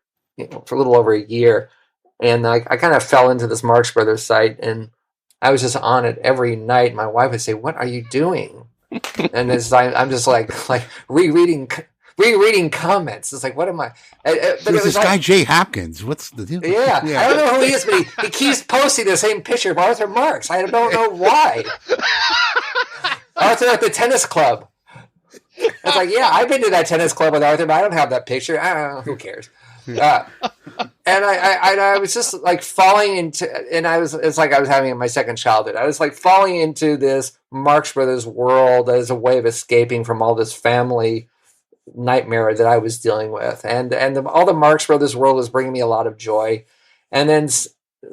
for a little over a year, and I kind of fell into this Marx Brothers site, and I was just on it every night. My wife would say, "What are you doing?" And I'm just like rereading comments. It's like, what am I? But there's this guy Jay Hopkins. What's the deal? Yeah, I don't know who he is, but he keeps posting the same picture of Arthur Marx. I don't know why. Arthur at the tennis club. I was like, yeah, I've been to that tennis club with Arthur, but I don't have that picture. I don't know. Who cares? And I was just like falling into, and it's like I was having my second childhood. I was like falling into this Marx Brothers world as a way of escaping from all this family nightmare that I was dealing with. And all the Marx Brothers world was bringing me a lot of joy. And then,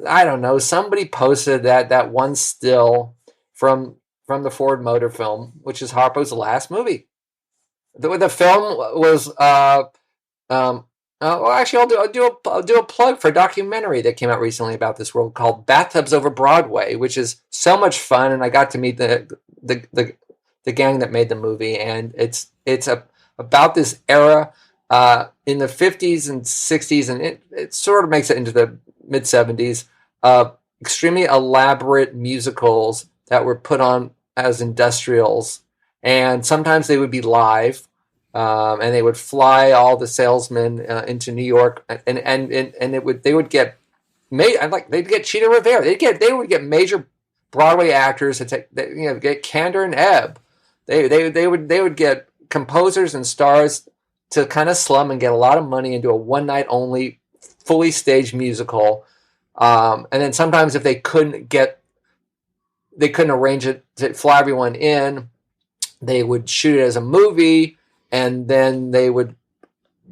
I don't know, somebody posted that one still from the Ford Motor film, which is Harpo's last movie. The film was, well, actually, I'll do a plug for a documentary that came out recently about this world called Bathtubs Over Broadway, which is so much fun, and I got to meet the gang that made the movie, and it's about this era in the 50s and 60s, and it sort of makes it into the mid 70s. Extremely elaborate musicals that were put on as industrials, and sometimes they would be live. And they would fly all the salesmen into New York, and they would get made. They'd get Cheetah Rivera. They would get major Broadway actors to get Kander and Ebb. They would get composers and stars to kind of slum and get a lot of money and do a one night only, fully staged musical. And then sometimes if they couldn't arrange it to fly everyone in, they would shoot it as a movie. And then they would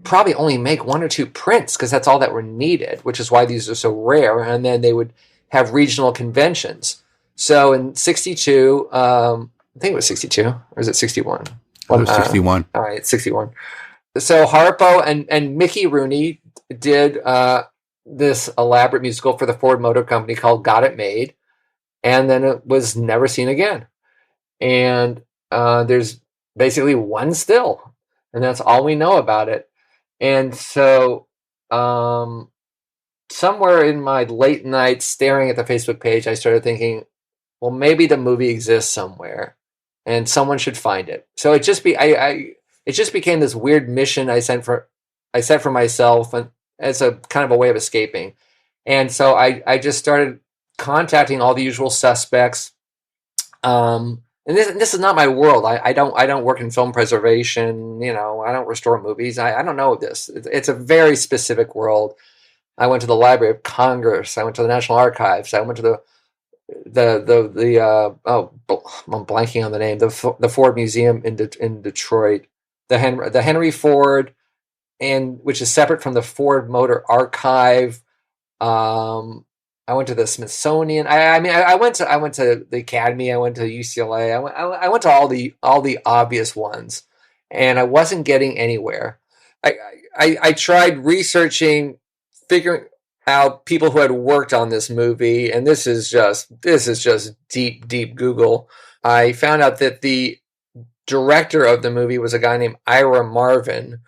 probably only make one or two prints because that's all that were needed, which is why these are so rare. And then they would have regional conventions. So in 62, I think it was 62, or is it 61? It was 61. All right, 61. So Harpo and Mickey Rooney did this elaborate musical for the Ford Motor Company called Got It Made. And then it was never seen again. And there's basically one still. And that's all we know about it. And so somewhere in my late night staring at the Facebook page, I started thinking, well, maybe the movie exists somewhere and someone should find it. So it just became this weird mission I set for myself, and as a kind of a way of escaping. And so I just started contacting all the usual suspects. And this is not my world. I don't work in film preservation. I don't restore movies. I don't know this. It's a very specific world. I went to the Library of Congress. I went to the National Archives. I went to I'm blanking on the name. The Ford Museum in Detroit. The Henry Ford, and which is separate from the Ford Motor Archive. I went to the Smithsonian. I went to the Academy. I went to UCLA. I went to all the obvious ones, and I wasn't getting anywhere. I tried researching, figuring out people who had worked on this movie, and this is just deep Google. I found out that the director of the movie was a guy named Ira Marvin,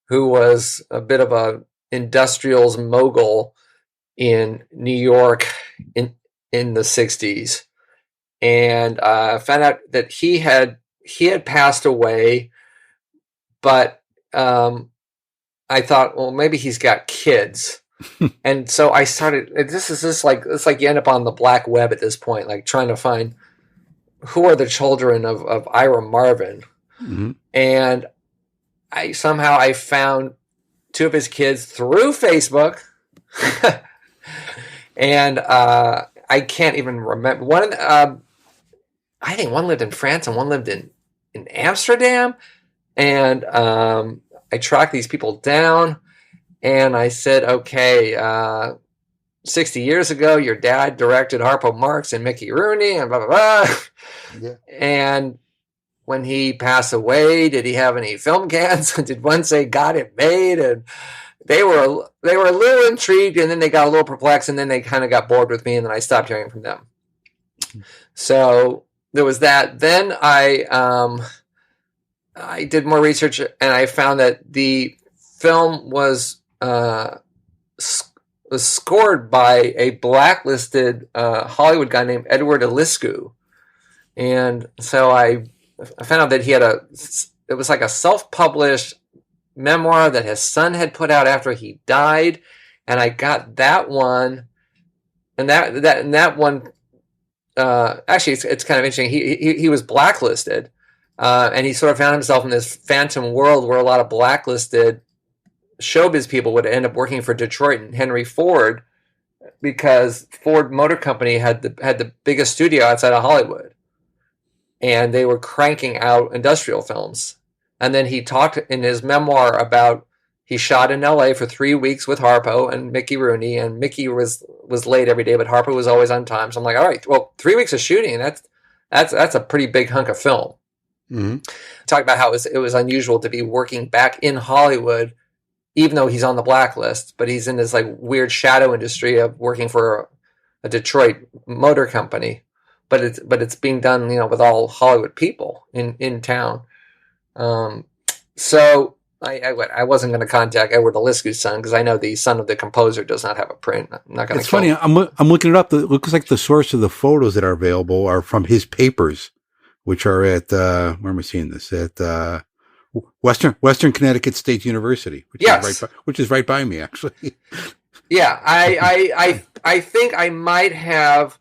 who was a bit of a industrials mogul in New York in the 60s, and found out that he had passed away, but I thought, well, maybe he's got kids. And so I started, it's like you end up on the black web at this point, like trying to find who are the children of Ira Marvin. Mm-hmm. And I found two of his kids through Facebook. And I can't even remember. I think one lived in France and one lived in Amsterdam. And I tracked these people down, and I said, okay, 60 years ago, your dad directed Harpo Marx and Mickey Rooney and blah, blah, blah. Yeah. And when he passed away, did he have any film cans? Did one say got it made? And they were a little intrigued, and then they got a little perplexed, and then they kind of got bored with me, and then I stopped hearing from them. So there was that. Then I did more research, and I found that the film was scored by a blacklisted Hollywood guy named Edward Eliscu. And so I found out that it was like a self-published memoir that his son had put out after he died. And I got that one. And that one, actually, it's kind of interesting. He was blacklisted. And he sort of found himself in this phantom world where a lot of blacklisted showbiz people would end up working for Detroit and Henry Ford, because Ford Motor Company had the biggest studio outside of Hollywood, and they were cranking out industrial films. And then he talked in his memoir about he shot in LA for 3 weeks with Harpo and Mickey Rooney, and Mickey was late every day, but Harpo was always on time. So I'm like, all right, well, 3 weeks of shooting, that's a pretty big hunk of film. Mm-hmm. Talk about how it was unusual to be working back in Hollywood, even though he's on the blacklist, but he's in this like weird shadow industry of working for a Detroit motor company. But it's being done, with all Hollywood people in town. So I wasn't going to contact Edward Eliscu's son, because I know the son of the composer does not have a print. I'm not going to. It's funny. I'm looking it up. It looks like the source of the photos that are available are from his papers, which are at where am I seeing this? At Western Connecticut State University, which is right by me, actually. Yeah, I think I might have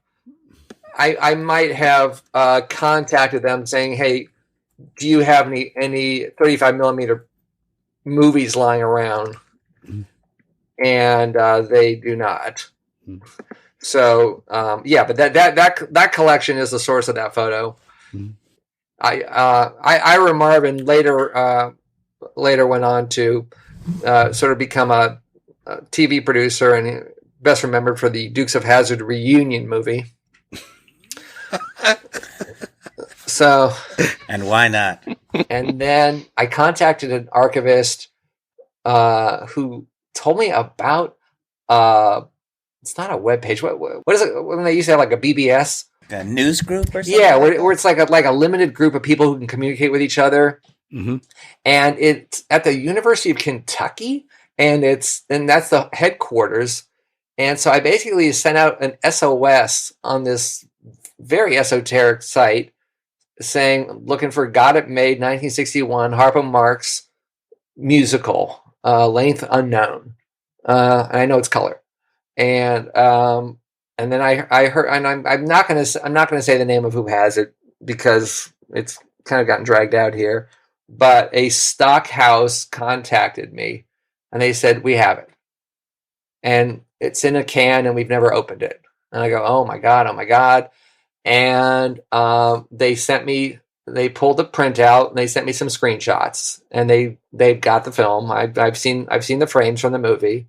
contacted them saying, hey, do you have any 35 millimeter movies lying around? And they do not. So but that collection is the source of that photo. Ira Marvin later went on to sort of become a TV producer, and best remembered for the Dukes of Hazzard reunion movie. So, and why not? And then I contacted an archivist who told me about it's not a webpage. What is it when they used to have like a BBS? A news group or something? Yeah, where it's like a limited group of people who can communicate with each other. Mm-hmm. And it's at the University of Kentucky, and that's the headquarters. And so I basically sent out an SOS on this very esoteric site saying, looking for Got It Made 1961 Harpo Marx musical, length unknown. And I know it's color. And then I heard, and I'm not gonna say the name of who has it, because it's kind of gotten dragged out here. But a stock house contacted me, and they said, we have it, and it's in a can, and we've never opened it. And I go, oh my god! And they pulled the printout, and they sent me some screenshots, and they've got the film. I've seen the frames from the movie.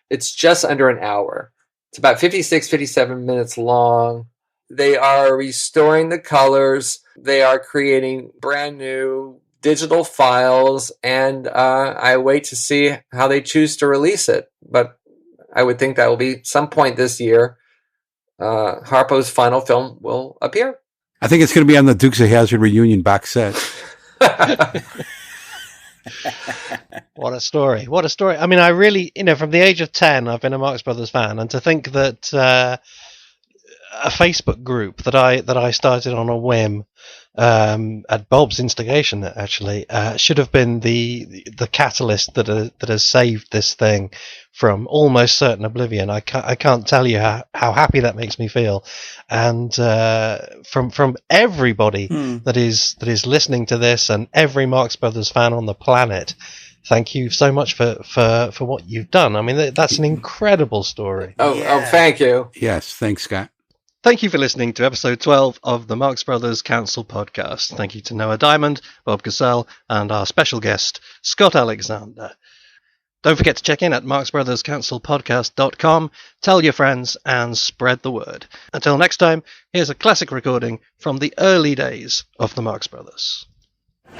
It's just under an hour. It's about 57 minutes long. They are restoring the colors. They are creating brand new digital files, and I wait to see how they choose to release it. But I would think that will be some point this year. Harpo's final film will appear. I think it's going to be on the Dukes of Hazzard reunion box set. What a story. What a story. I mean, I really, from the age of 10, I've been a Marx Brothers fan. And to think that a Facebook group that I started on a whim at Bob's instigation, actually, should have been the catalyst that has saved this thing from almost certain oblivion. I can't tell you how happy that makes me feel. And from everybody that is listening to this, and every Marx Brothers fan on the planet, thank you so much for what you've done. I mean, that's an incredible story. Oh, thank you. Yes, thanks, Scott. Thank you for listening to episode 12 of the Marx Brothers Council podcast. Thank you to Noah Diamond, Bob Cassell, and our special guest, Scott Alexander. Don't forget to check in at marxbrotherscouncilpodcast.com, tell your friends, and spread the word. Until next time, here's a classic recording from the early days of the Marx Brothers.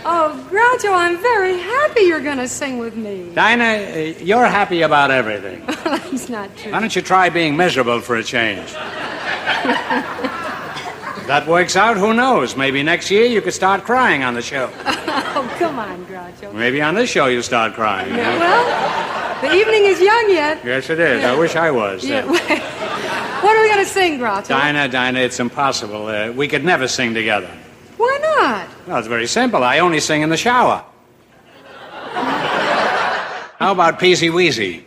Oh, Groucho, I'm very happy you're going to sing with me. Dinah, you're happy about everything. That's not true. Why don't you try being miserable for a change? If that works out, who knows? Maybe next year you could start crying on the show. Oh, come on, Groucho. Maybe on this show you'll start crying. Yeah, well, the evening is young yet. Yes, it is. I wish I was. Yeah. What are we going to sing, Groucho? Dinah, it's impossible. We could never sing together. Why not? Well, it's very simple. I only sing in the shower. How about Peasy Weezy?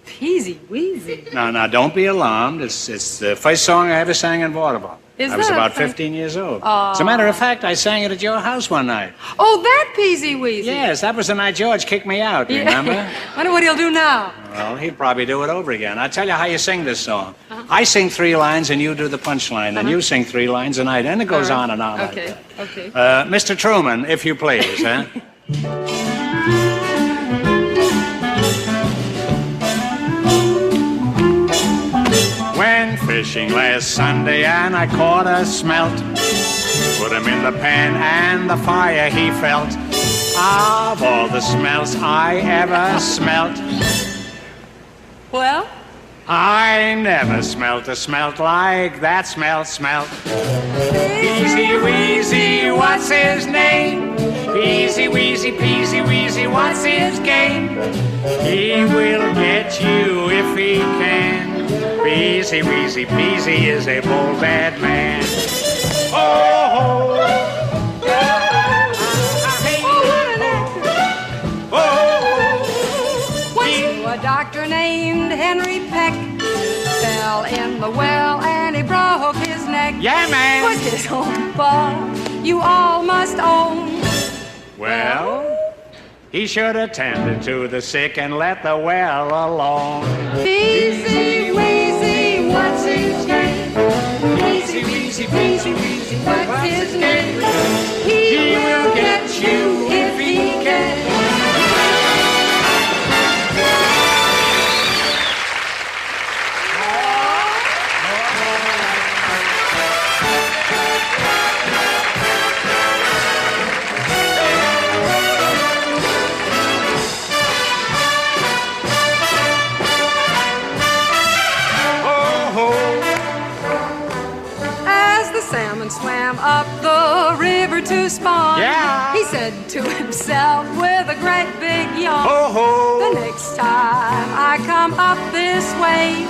Peasy Weezy. No, don't be alarmed. It's the first song I ever sang in vaudeville. I was about 15 years old. As a matter of fact, I sang it at your house one night. Oh, that Peasy Weezy. Yes, that was the night George kicked me out, remember? I wonder what he'll do now. Well, he'd probably do it over again. I'll tell you how you sing this song. I sing 3 lines and you do the punchline, and you sing 3 lines and and it goes on and on like that. Okay. Mr. Truman, if you please, huh? Went fishing last Sunday and I caught a smelt. Put him in the pan and the fire he felt. Of all the smells I ever smelt, Well? I never smelt a smelt like that smelt. Peasy Weezy, what's his name? Peasy Weezy, what's his game? He will get you if he can. Peasy Weezy is a bold bad man. Oh, A doctor named Henry Peck fell in the well and he broke his neck. yeah, man. Was his own fault, you all must own. Well, he should have tended to the sick and let the well alone. Peasy Weezy, what's his name? Peasy Weezy, what's his name? He will get you if he can. Salmon swam up the river to spawn. Yeah. He said to himself with a great big yawn. The next time I come up this way,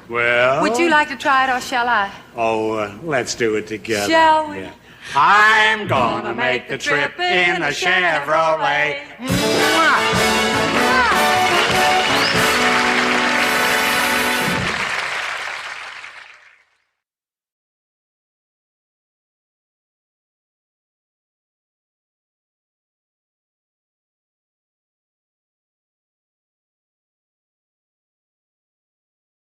Well, would you like to try it or shall I? Oh, let's do it together. Shall we? Yeah. I'm gonna make the trip in a Chevrolet. Mwah!